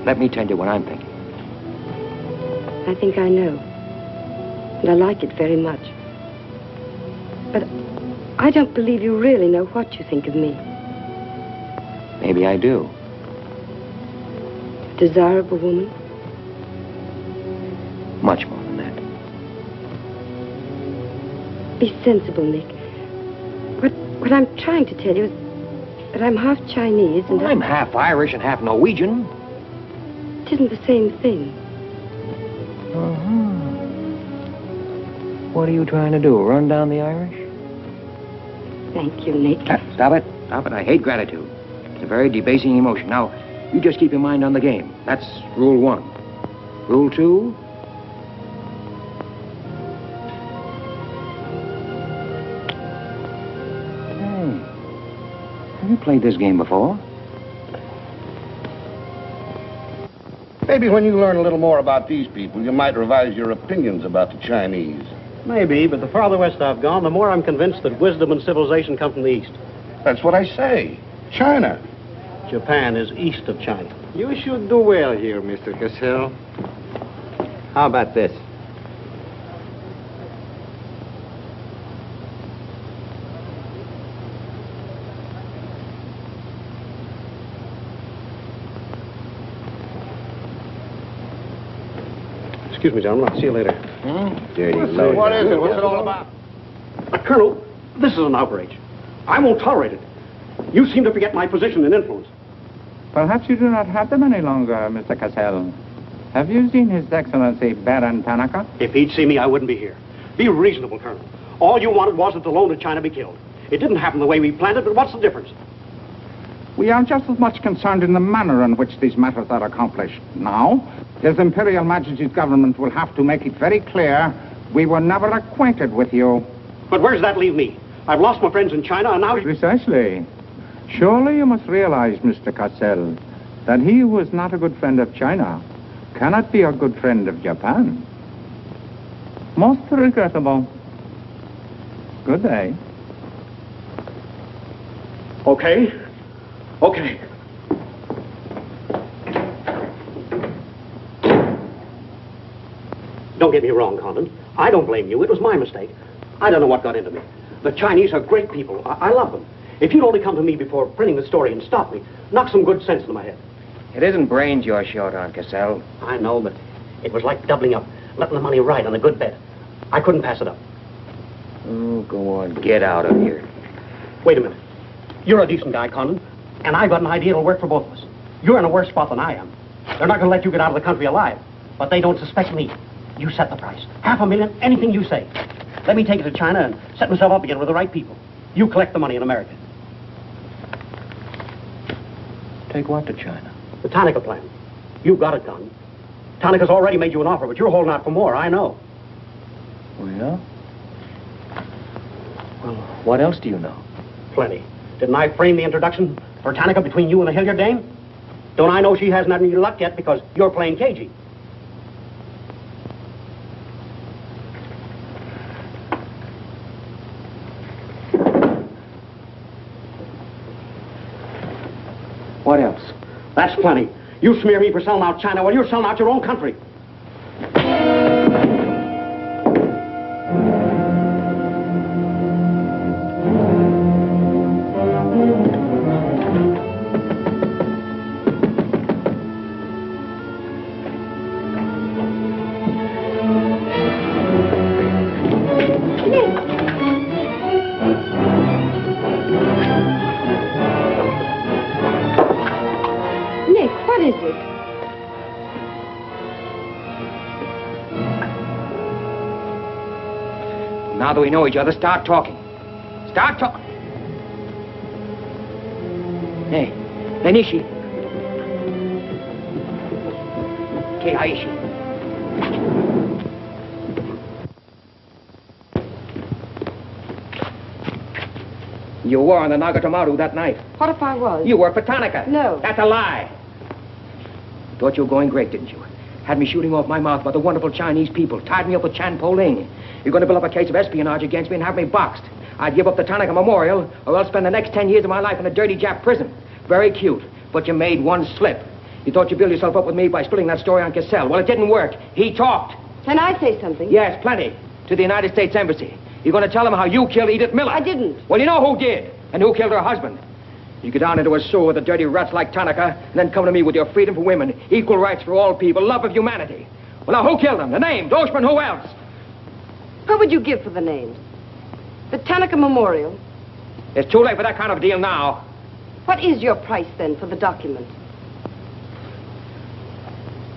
let me tell you what I'm thinking. I think I know. And I like it very much. But I don't believe you really know what you think of me. Maybe I do. A desirable woman? Much more than that. Be sensible, Nick. What I'm trying to tell you is that I'm half Chinese and... I'm half Irish and half Norwegian. It isn't the same thing. Uh-huh. What are you trying to do, run down the Irish? Thank you, Nick. Stop it. Stop it. I hate gratitude. It's a very debasing emotion. Now, you just keep your mind on the game. That's Rule 1. Rule 2... Have you played this game before? Maybe when you learn a little more about these people, you might revise your opinions about the Chinese. Maybe, but the farther west I've gone, the more I'm convinced that wisdom and civilization come from the east. That's what I say. China. Japan is east of China. You should do well here, Mr. Cassell. How about this? Excuse me, gentlemen. I'll see you later. Dirty so what is it? What's it all about? Colonel, this is an outrage. I won't tolerate it. You seem to forget my position and influence. Perhaps you do not have them any longer, Mr. Cassell. Have you seen His Excellency Baron Tanaka? If he'd see me, I wouldn't be here. Be reasonable, Colonel. All you wanted was that the loan to China be killed. It didn't happen the way we planned it, but what's the difference? We are just as much concerned in the manner in which these matters are accomplished. Now, His Imperial Majesty's government will have to make it very clear we were never acquainted with you. But where does that leave me? I've lost my friends in China, and now... Precisely. Surely you must realize, Mr. Cassell, that he who is not a good friend of China cannot be a good friend of Japan. Most regrettable. Good day. Okay. Okay. Don't get me wrong, Condon. I don't blame you. It was my mistake. I don't know what got into me. The Chinese are great people. I love them. If you'd only come to me before printing the story and stop me, knock some good sense into my head. It isn't brains you're short on, Cassell. I know, but it was like doubling up, letting the money ride on a good bet. I couldn't pass it up. Oh, go on. Get out of here. Wait a minute. You're a decent guy, Condon, and I've got an idea that'll work for both of us. You're in a worse spot than I am. They're not going to let you get out of the country alive, but they don't suspect me. You set the price. $500,000, anything you say. Let me take it to China and set myself up again with the right people. You collect the money in America. Take what to China? The Tanaka plan. You've got it done. Tanaka's already made you an offer, but you're holding out for more, I know. Oh, yeah? Well, what else do you know? Plenty. Didn't I frame the introduction for Tanaka between you and the Hilliard dame? Don't I know she hasn't had any luck yet because you're playing cagey? What else? That's plenty. You smear me for selling out China while you're selling out your own country. Now that we know each other, start talking. Start talking. Hey, Nenishi. Keiaishi. You were on the Nagatomaru that night. What if I was? You worked for Tanaka. No. That's a lie. Thought you were going great, didn't you? Had me shooting off my mouth about the wonderful Chinese people, tied me up with Chan Po-ling. You're going to build up a case of espionage against me and have me boxed. I'd give up the Tanaka Memorial, or else spend the next 10 years of my life in a dirty Jap prison. Very cute, but you made one slip. You thought you'd build yourself up with me by spilling that story on Cassell. Well, it didn't work. He talked. Can I say something? Yes, plenty. To the United States Embassy. You're going to tell them how you killed Edith Miller. I didn't. Well, you know who did, and who killed her husband. You get down into a sewer with the dirty rats like Tanaka, and then come to me with your freedom for women, equal rights for all people, love of humanity. Well, now, who killed them? The name, Doshman, who else? What would you give for the names? The Tanaka Memorial. It's too late for that kind of deal now. What is your price, then, for the document?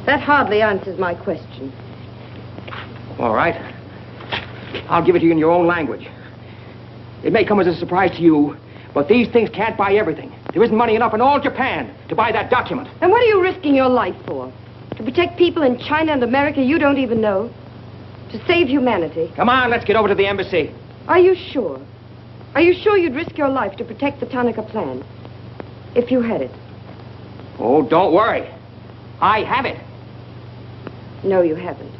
That hardly answers my question. All right. I'll give it to you in your own language. It may come as a surprise to you, but these things can't buy everything. There isn't money enough in all Japan to buy that document. And what are you risking your life for? To protect people in China and America you don't even know? To save humanity? Come on, let's get over to the embassy. Are you sure? Are you sure you'd risk your life to protect the Tanaka plan? If you had it? Oh, don't worry. I have it. No, you haven't.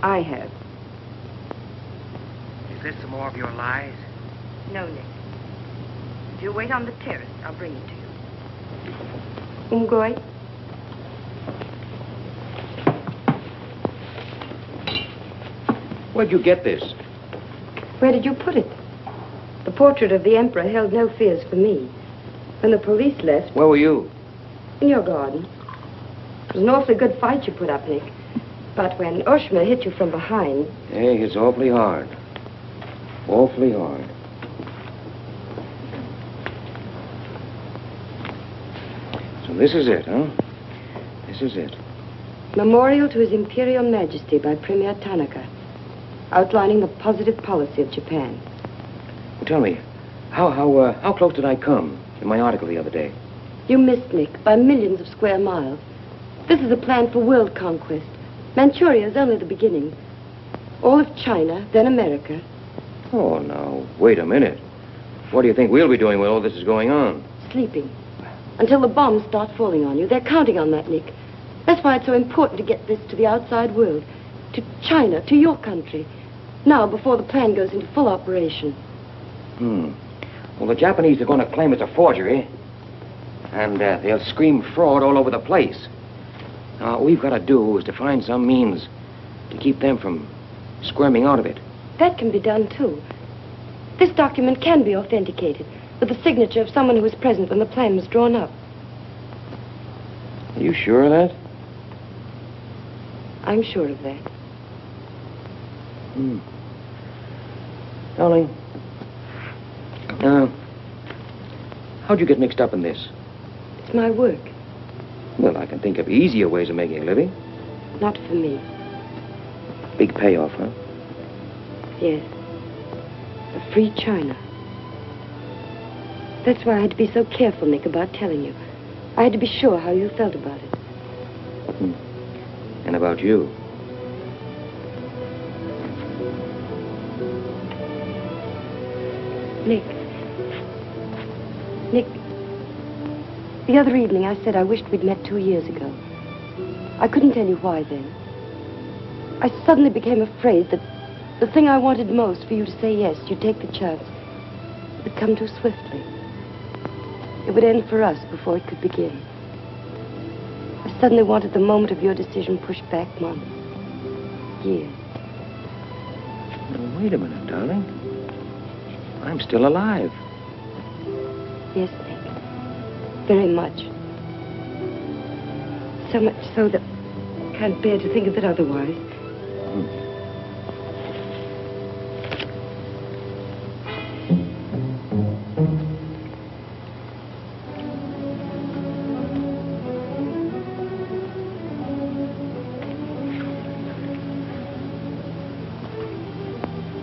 I have. Is this some more of your lies? No, Nick. If you wait on the terrace, I'll bring it to you. Umgoy? Where'd you get this? Where did you put it? The portrait of the Emperor held no fears for me. When the police left... Where were you? In your garden. It was an awfully good fight you put up, Nick. But when Oshima hit you from behind... Hey, it's awfully hard. Awfully hard. So this is it, huh? This is it. Memorial to His Imperial Majesty by Premier Tanaka, outlining the positive policy of Japan. Tell me, how close did I come in my article the other day? You missed, Nick, by millions of square miles. This is a plan for world conquest. Manchuria is only the beginning. All of China, then America. Oh, now, wait a minute. What do you think we'll be doing while all this is going on? Sleeping. Until the bombs start falling on you. They're counting on that, Nick. That's why it's so important to get this to the outside world. To China, to your country. Now, before the plan goes into full operation. Well, the Japanese are going to claim it's a forgery. And they'll scream fraud all over the place. Now, all we've got to do is to find some means to keep them from squirming out of it. That can be done, too. This document can be authenticated with the signature of someone who was present when the plan was drawn up. Are you sure of that? I'm sure of that. Darling, how'd you get mixed up in this? It's my work. Well, I can think of easier ways of making a living. Not for me. Big payoff, huh? Yes. A free China. That's why I had to be so careful, Nick, about telling you. I had to be sure how you felt about it. And about you. Nick. Nick. The other evening I said I wished we'd met 2 years ago. I couldn't tell you why then. I suddenly became afraid that the thing I wanted most for you to say yes, you'd take the chance, would come too swiftly. It would end for us before it could begin. I suddenly wanted the moment of your decision pushed back months, years. Now, wait a minute, darling. I'm still alive. Yes, Nick. Very much. So much so that I can't bear to think of it otherwise.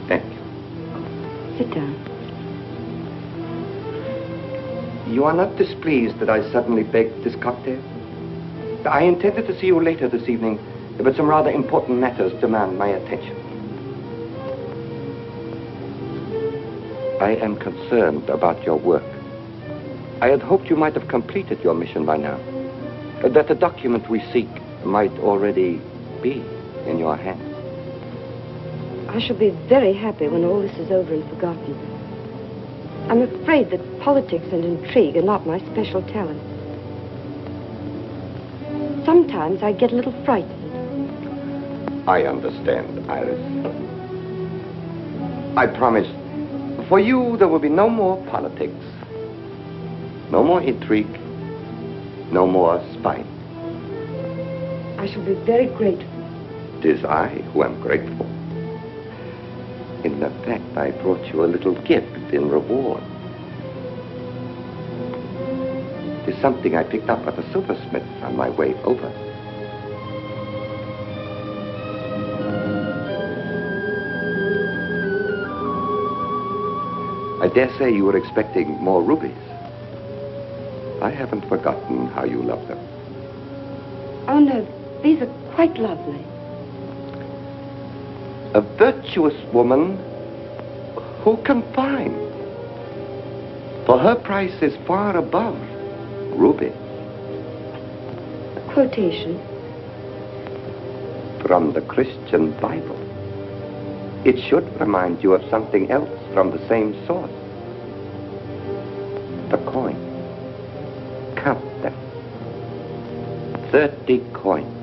Thank you. Sit down. You are not displeased that I suddenly begged this cocktail? I intended to see you later this evening, but some rather important matters demand my attention. I am concerned about your work. I had hoped you might have completed your mission by now, that the document we seek might already be in your hands. I shall be very happy when all this is over and forgotten. I'm afraid that politics and intrigue are not my special talent. Sometimes I get a little frightened. I understand, Iris. I promise, for you there will be no more politics, no more intrigue, no more spying. I shall be very grateful. It is I who am grateful. In fact, I brought you a little gift in reward. It is something I picked up at the silversmith on my way over. I dare say you were expecting more rubies. I haven't forgotten how you love them. Oh, no, these are quite lovely. A virtuous woman who can find. For her price is far above ruby. A quotation. From the Christian Bible. It should remind you of something else from the same source. The coin. Count them. 30 coins.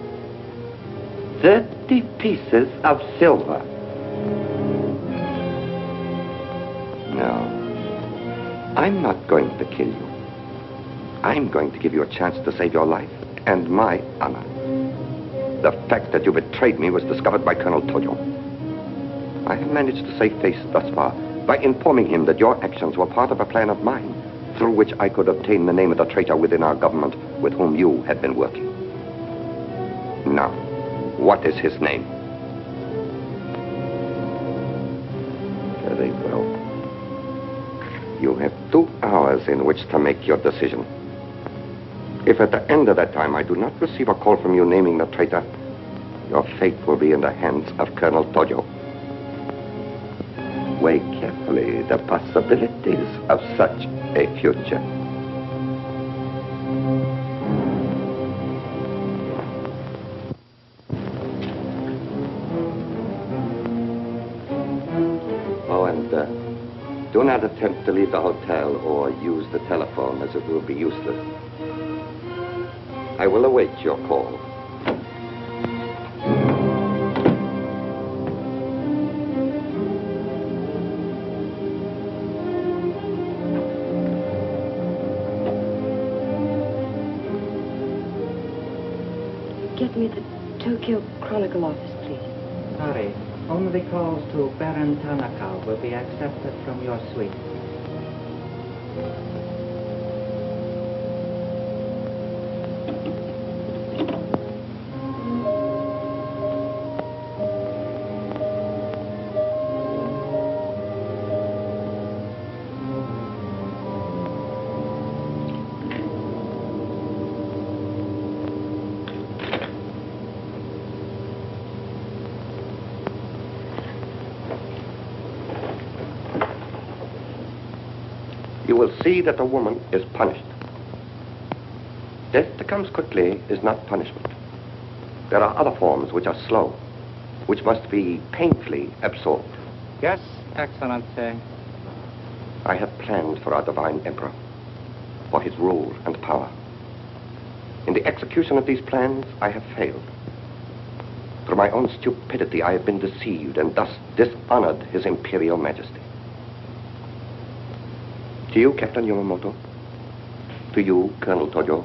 30 pieces of silver. No, I'm not going to kill you. I'm going to give you a chance to save your life and my honor. The fact that you betrayed me was discovered by Colonel Toyo. I have managed to save face thus far by informing him that your actions were part of a plan of mine through which I could obtain the name of the traitor within our government with whom you had been working. Now, what is his name? Very well. You have 2 hours in which to make your decision. If at the end of that time I do not receive a call from you naming the traitor, your fate will be in the hands of Colonel Tojo. Weigh carefully the possibilities of such a future. Oh, and do not attempt to leave the hotel or use the telephone, as it will be useless. I will await your call. Get me the Tokyo Chronicle office, please. Sorry, only calls to Baron Tanaka will be accepted from your suite. You will see that the woman is punished. Death that comes quickly is not punishment. There are other forms which are slow, which must be painfully absorbed. Yes, Excellency. I have planned for our divine emperor, for his rule and power. In the execution of these plans, I have failed. Through my own stupidity, I have been deceived and thus dishonored his imperial majesty. To you, Captain Yamamoto, to you, Colonel Tojo,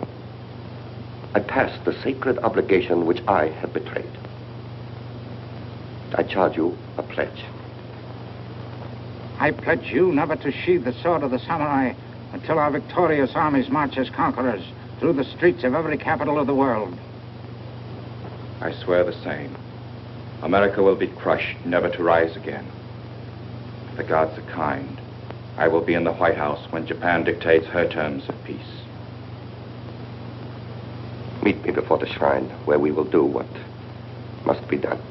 I pass the sacred obligation which I have betrayed. I charge you a pledge. I pledge you never to sheathe the sword of the samurai until our victorious armies march as conquerors through the streets of every capital of the world. I swear the same. America will be crushed, never to rise again. The gods are kind. I will be in the White House when Japan dictates her terms of peace. Meet me before the shrine, where we will do what must be done.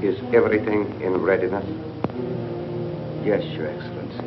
Is everything in readiness? Yes, Your Excellency.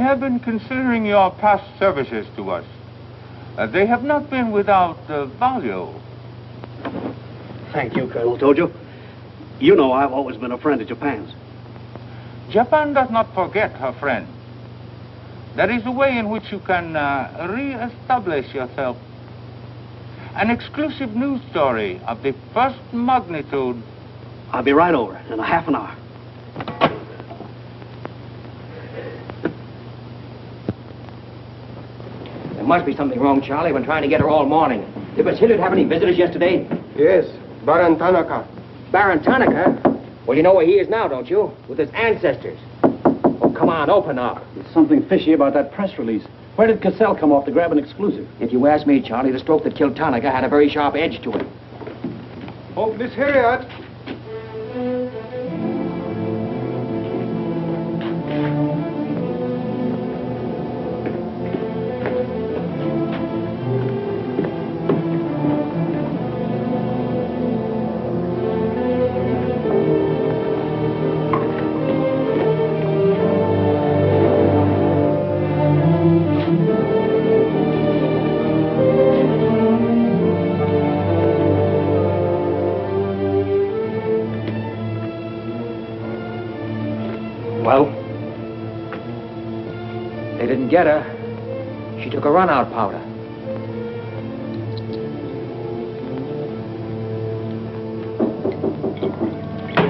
have been considering your past services to us. They have not been without value. Thank you, Colonel Tojo. You know I've always been a friend of Japan's. Japan does not forget her friend. There is a way in which you can re-establish yourself. An exclusive news story of the first magnitude. I'll be right over in a half an hour. There must be something wrong, Charlie. I've been trying to get her all morning. Did Miss Hilliard have any visitors yesterday? Yes, Baron Tanaka. Baron Tanaka? Well, you know where he is now, don't you? With his ancestors. Oh, come on, open up. There's something fishy about that press release. Where did Cassell come off to grab an exclusive? If you ask me, Charlie, the stroke that killed Tanaka had a very sharp edge to it. Oh, Miss Hilliard. Well, they didn't get her. She took a run-out powder.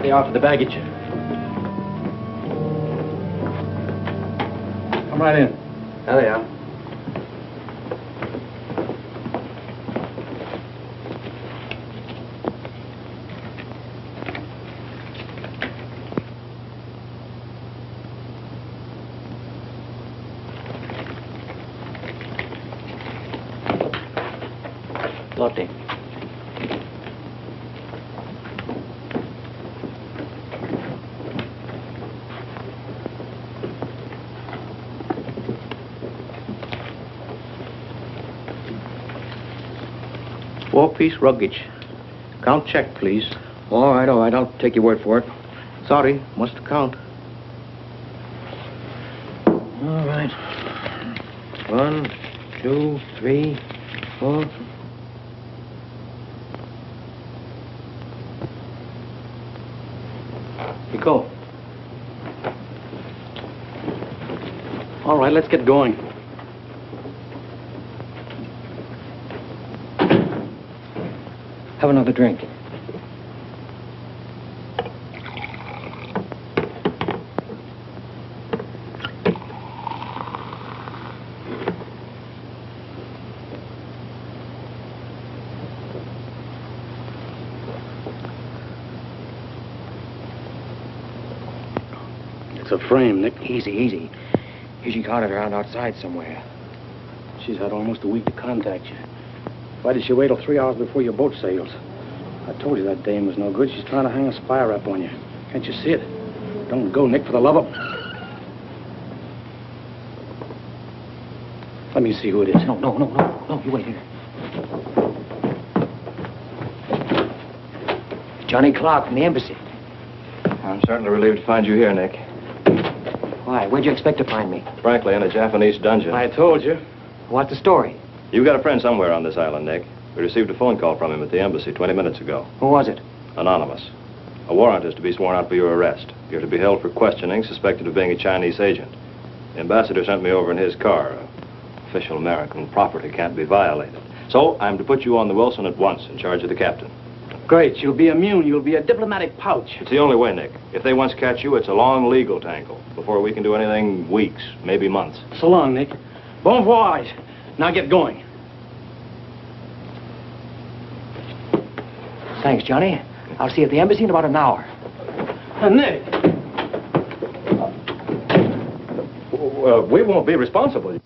They are for the baggage. Come right in. There they are. Lotte. Four-piece luggage. Count check, please. All right, I'll take your word for it. Sorry, must count. All right. 1, 2, 3, 4. Go. All right, let's get going. Have another drink. It's a frame, Nick. Easy. She caught it around outside somewhere. She's had almost a week to contact you. Why did she wait till 3 hours before your boat sails? I told you that dame was no good. She's trying to hang a spy rap on you. Can't you see it? Don't go, Nick, for the love of... Let me see who it is. No, you wait here. Johnny Clark from the embassy. I'm certainly relieved to find you here, Nick. Why? Where'd you expect to find me? Frankly, in a Japanese dungeon. I told you. What's the story? You've got a friend somewhere on this island, Nick. We received a phone call from him at the embassy 20 minutes ago. Who was it? Anonymous. A warrant is to be sworn out for your arrest. You're to be held for questioning, suspected of being a Chinese agent. The ambassador sent me over in his car. Official American property can't be violated. So I'm to put you on the Wilson at once in charge of the captain. Great. You'll be immune. You'll be a diplomatic pouch. It's the only way, Nick. If they once catch you, it's a long legal tangle. Before we can do anything, weeks, maybe months. So long, Nick. Bon voyage. Now get going. Thanks, Johnny. I'll see you at the embassy in about an hour. Nick! We won't be responsible.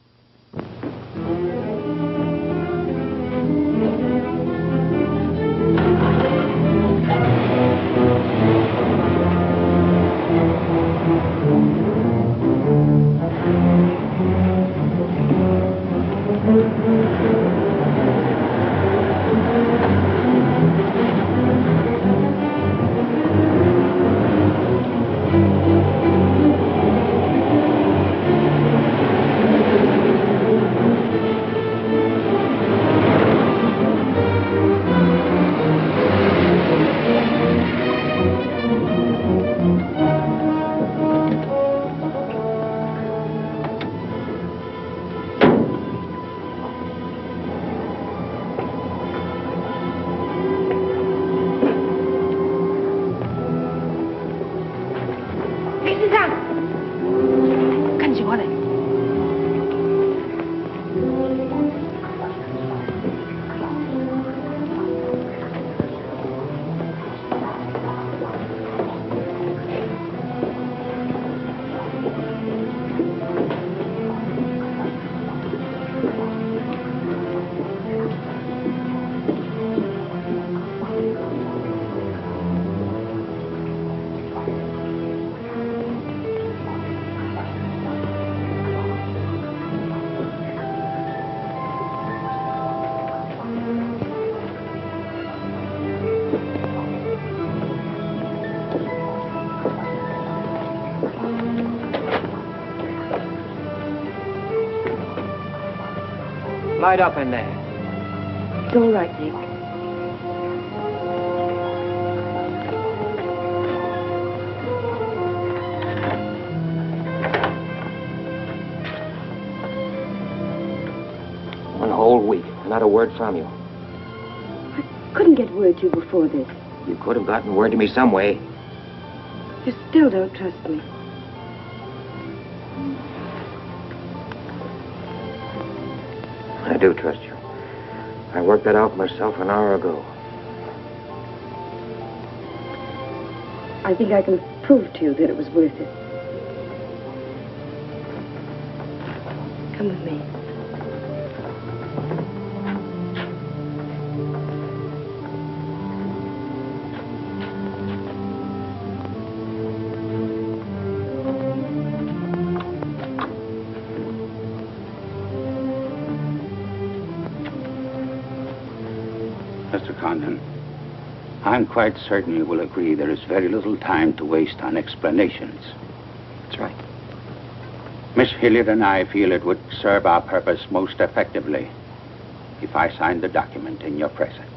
light up in there. It's all right, Nick. One whole week, not a word from you. Couldn't get word to you before this. You could have gotten word to me some way. You still don't trust me. I do trust you. I worked that out myself an hour ago. I think I can prove to you that it was worth it. Come with me. Mr. Condon, I'm quite certain you will agree there is very little time to waste on explanations. That's right. Miss Hilliard and I feel it would serve our purpose most effectively if I signed the document in your presence.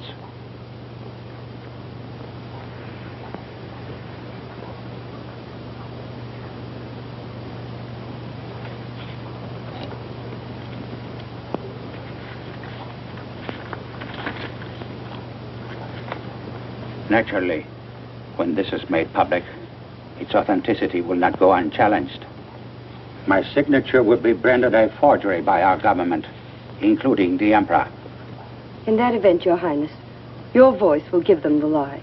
Naturally, when this is made public, its authenticity will not go unchallenged. My signature would be branded a forgery by our government, including the Emperor. In that event, Your Highness, your voice will give them the lie.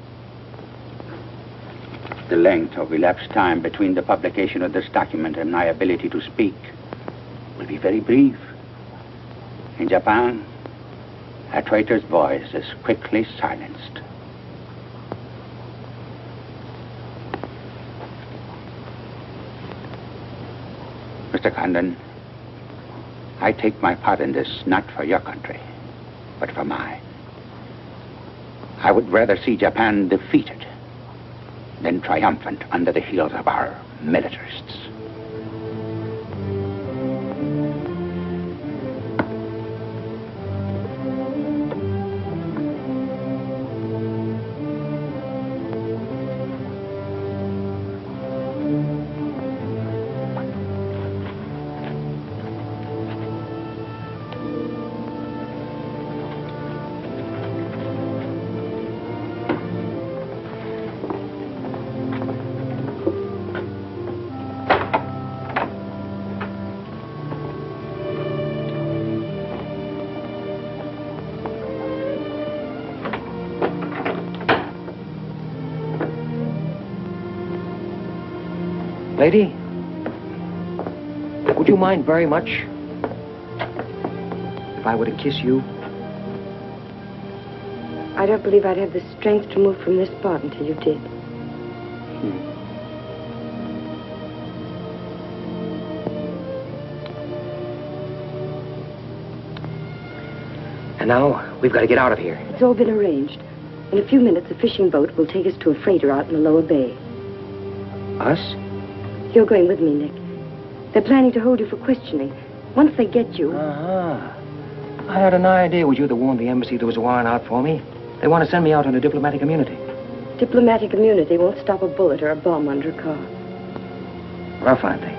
The length of elapsed time between the publication of this document and my ability to speak will be very brief. In Japan, a traitor's voice is quickly silenced. Mr. Condon, I take my part in this not for your country, but for mine. I would rather see Japan defeated than triumphant under the heels of our militarists. Lady, would you mind very much if I were to kiss you? I don't believe I'd have the strength to move from this spot until you did. And now, we've got to get out of here. It's all been arranged. In a few minutes, a fishing boat will take us to a freighter out in the lower bay. Us? You're going with me, Nick. They're planning to hold you for questioning. Once they get you... I had an idea it was you that warned the embassy there was a warrant out for me. They want to send me out on a diplomatic immunity. Diplomatic immunity won't stop a bullet or a bomb under a car. Rough, aren't they?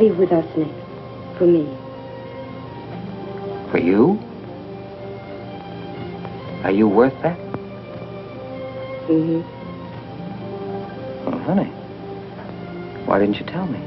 Leave with us, Nick. For me. For you? Are you worth that? Mm-hmm. Oh, honey. Why didn't you tell me?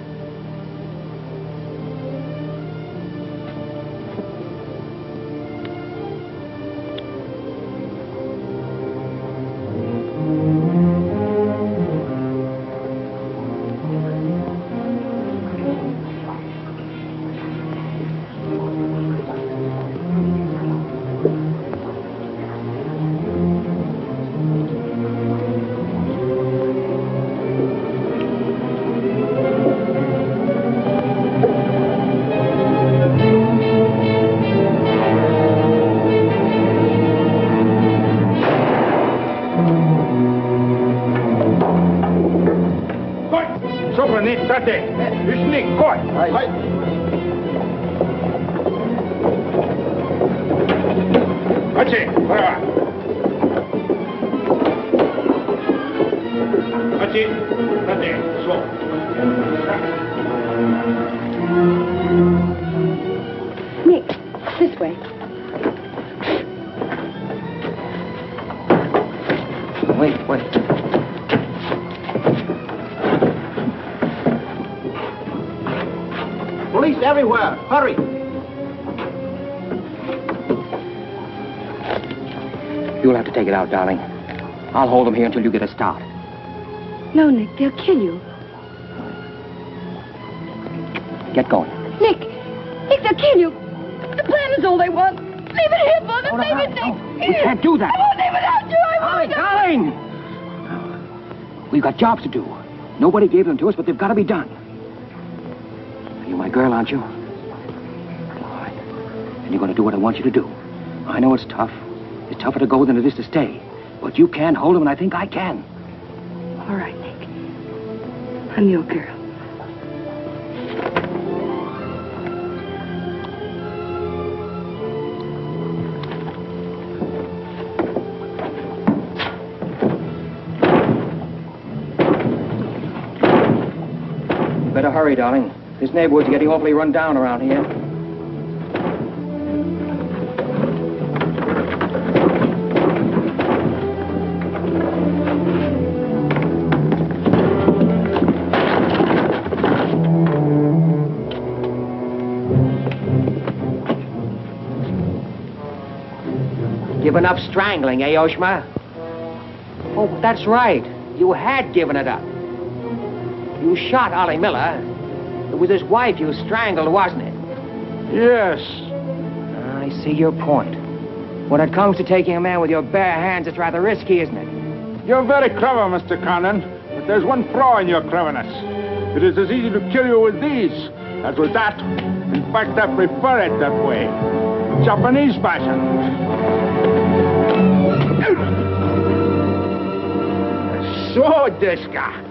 That's it. Whatever. That's it. That's it. Slow. Nick, this way. Wait. Police everywhere. Hurry. You'll have to take it out, darling. I'll hold them here until you get a start. No, Nick, they'll kill you. Get going. Nick, they'll kill you. The plan is all they want. Leave it here for them. Leave it, Nick. We can't do that. I won't leave without you. I won't. Darling! We've got jobs to do. Nobody gave them to us, but they've got to be done. You're my girl, aren't you? All right. And you're going to do what I want you to do. I know it's tough. It's tougher to go than it is to stay. But you can hold them, and I think I can. All right, Nick. I'm your girl. Better hurry, darling. This neighborhood's getting awfully run down around here. Given up strangling, eh, Oshma? Oh, that's right. You had given it up. You shot Ollie Miller. It was his wife you strangled, wasn't it? Yes. I see your point. When it comes to taking a man with your bare hands, it's rather risky, isn't it? You're very clever, Mr. Condon, but there's one flaw in your cleverness. It is as easy to kill you with these as with that. In fact, I prefer it that way. Japanese fashion. So, Deska.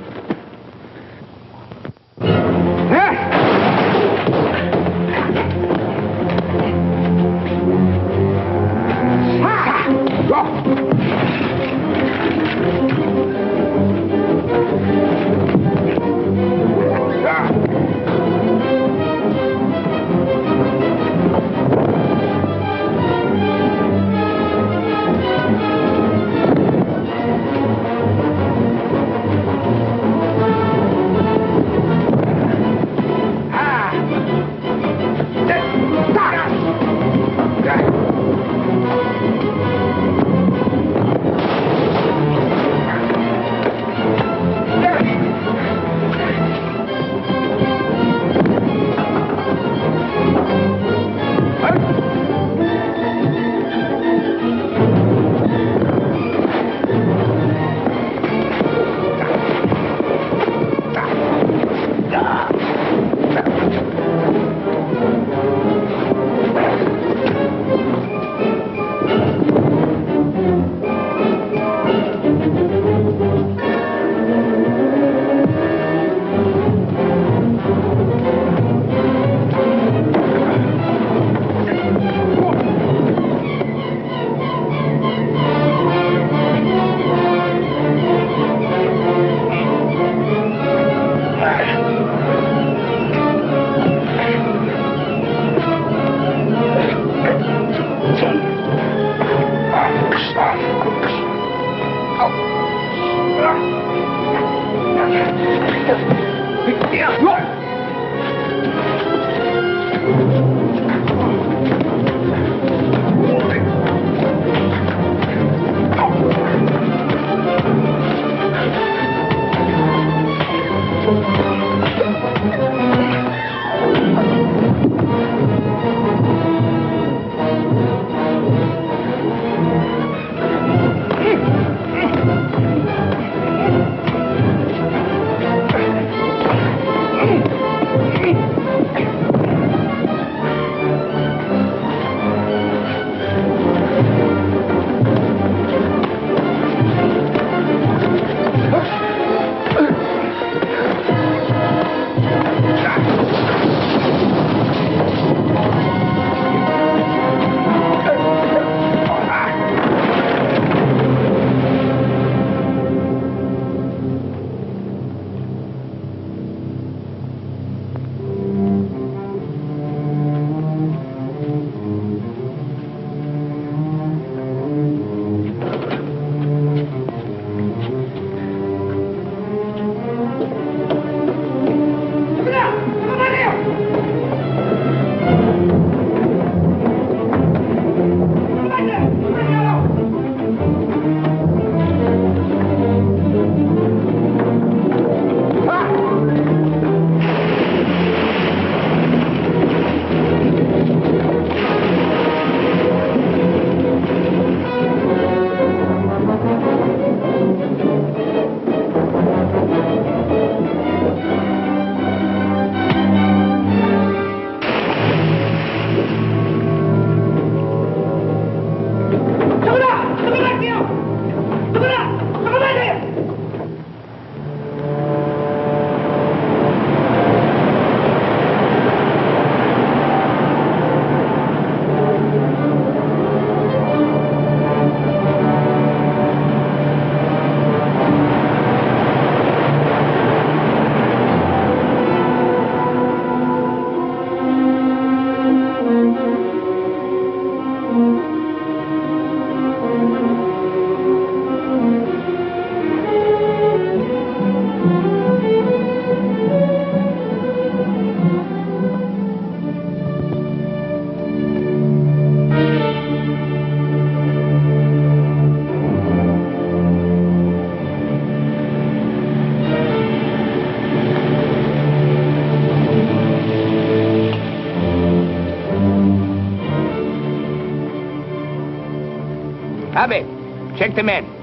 Abe, check the men.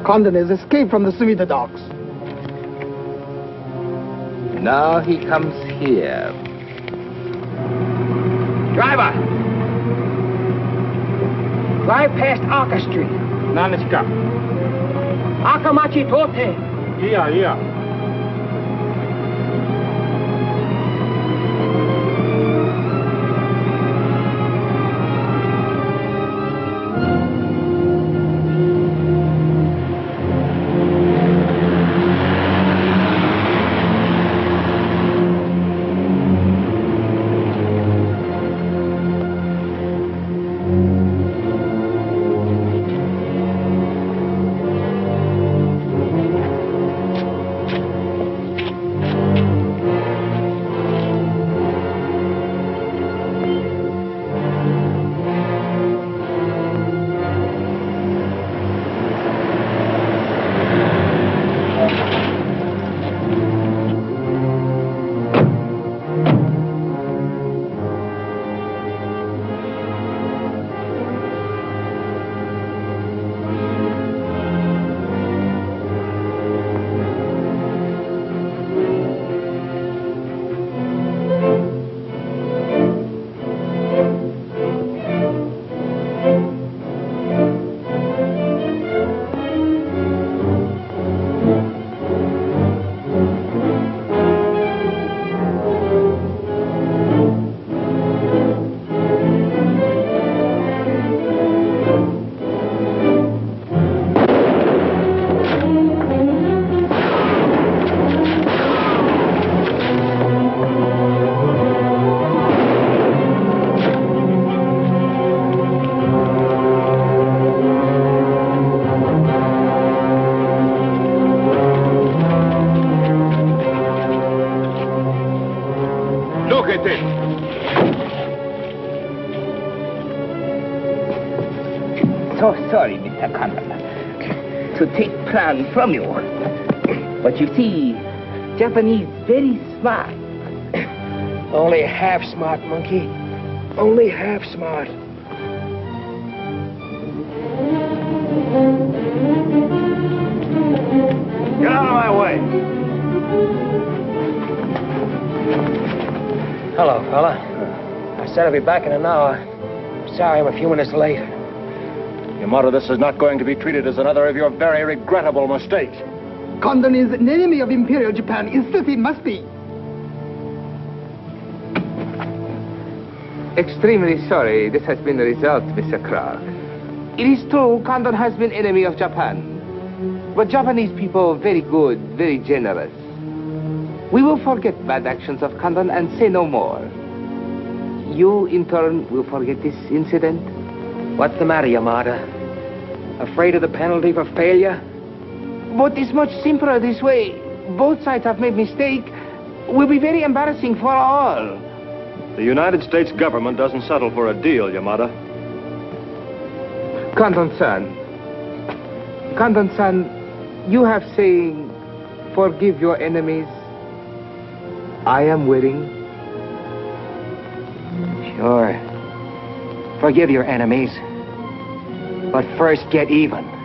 Condon has escaped from the Suida docks. Now he comes here. Driver! Drive past Arca Street. Naniska. Akamachi Tote. Yeah. So sorry, Mr. Condon, to take plan from you. But you see, Japanese very smart. Only half smart, monkey. Only half smart. Get out of my way. Hello, fella. I said I'd be back in an hour. Sorry I'm a few minutes late. Yamato, this is not going to be treated as another of your very regrettable mistakes. Condon is an enemy of Imperial Japan. Insist it must be. Extremely sorry this has been the result, Mr. Clark. It is true Condon has been enemy of Japan. But Japanese people very good, very generous. We will forget bad actions of Condon and say no more. You, in turn, will forget this incident? What's the matter, Yamada? Afraid of the penalty for failure? But it's much simpler this way. Both sides have made mistake. Will be very embarrassing for all. The United States government doesn't settle for a deal, Yamada. Condon-san, you have saying, forgive your enemies. I am willing. Sure. Forgive your enemies. But first get even.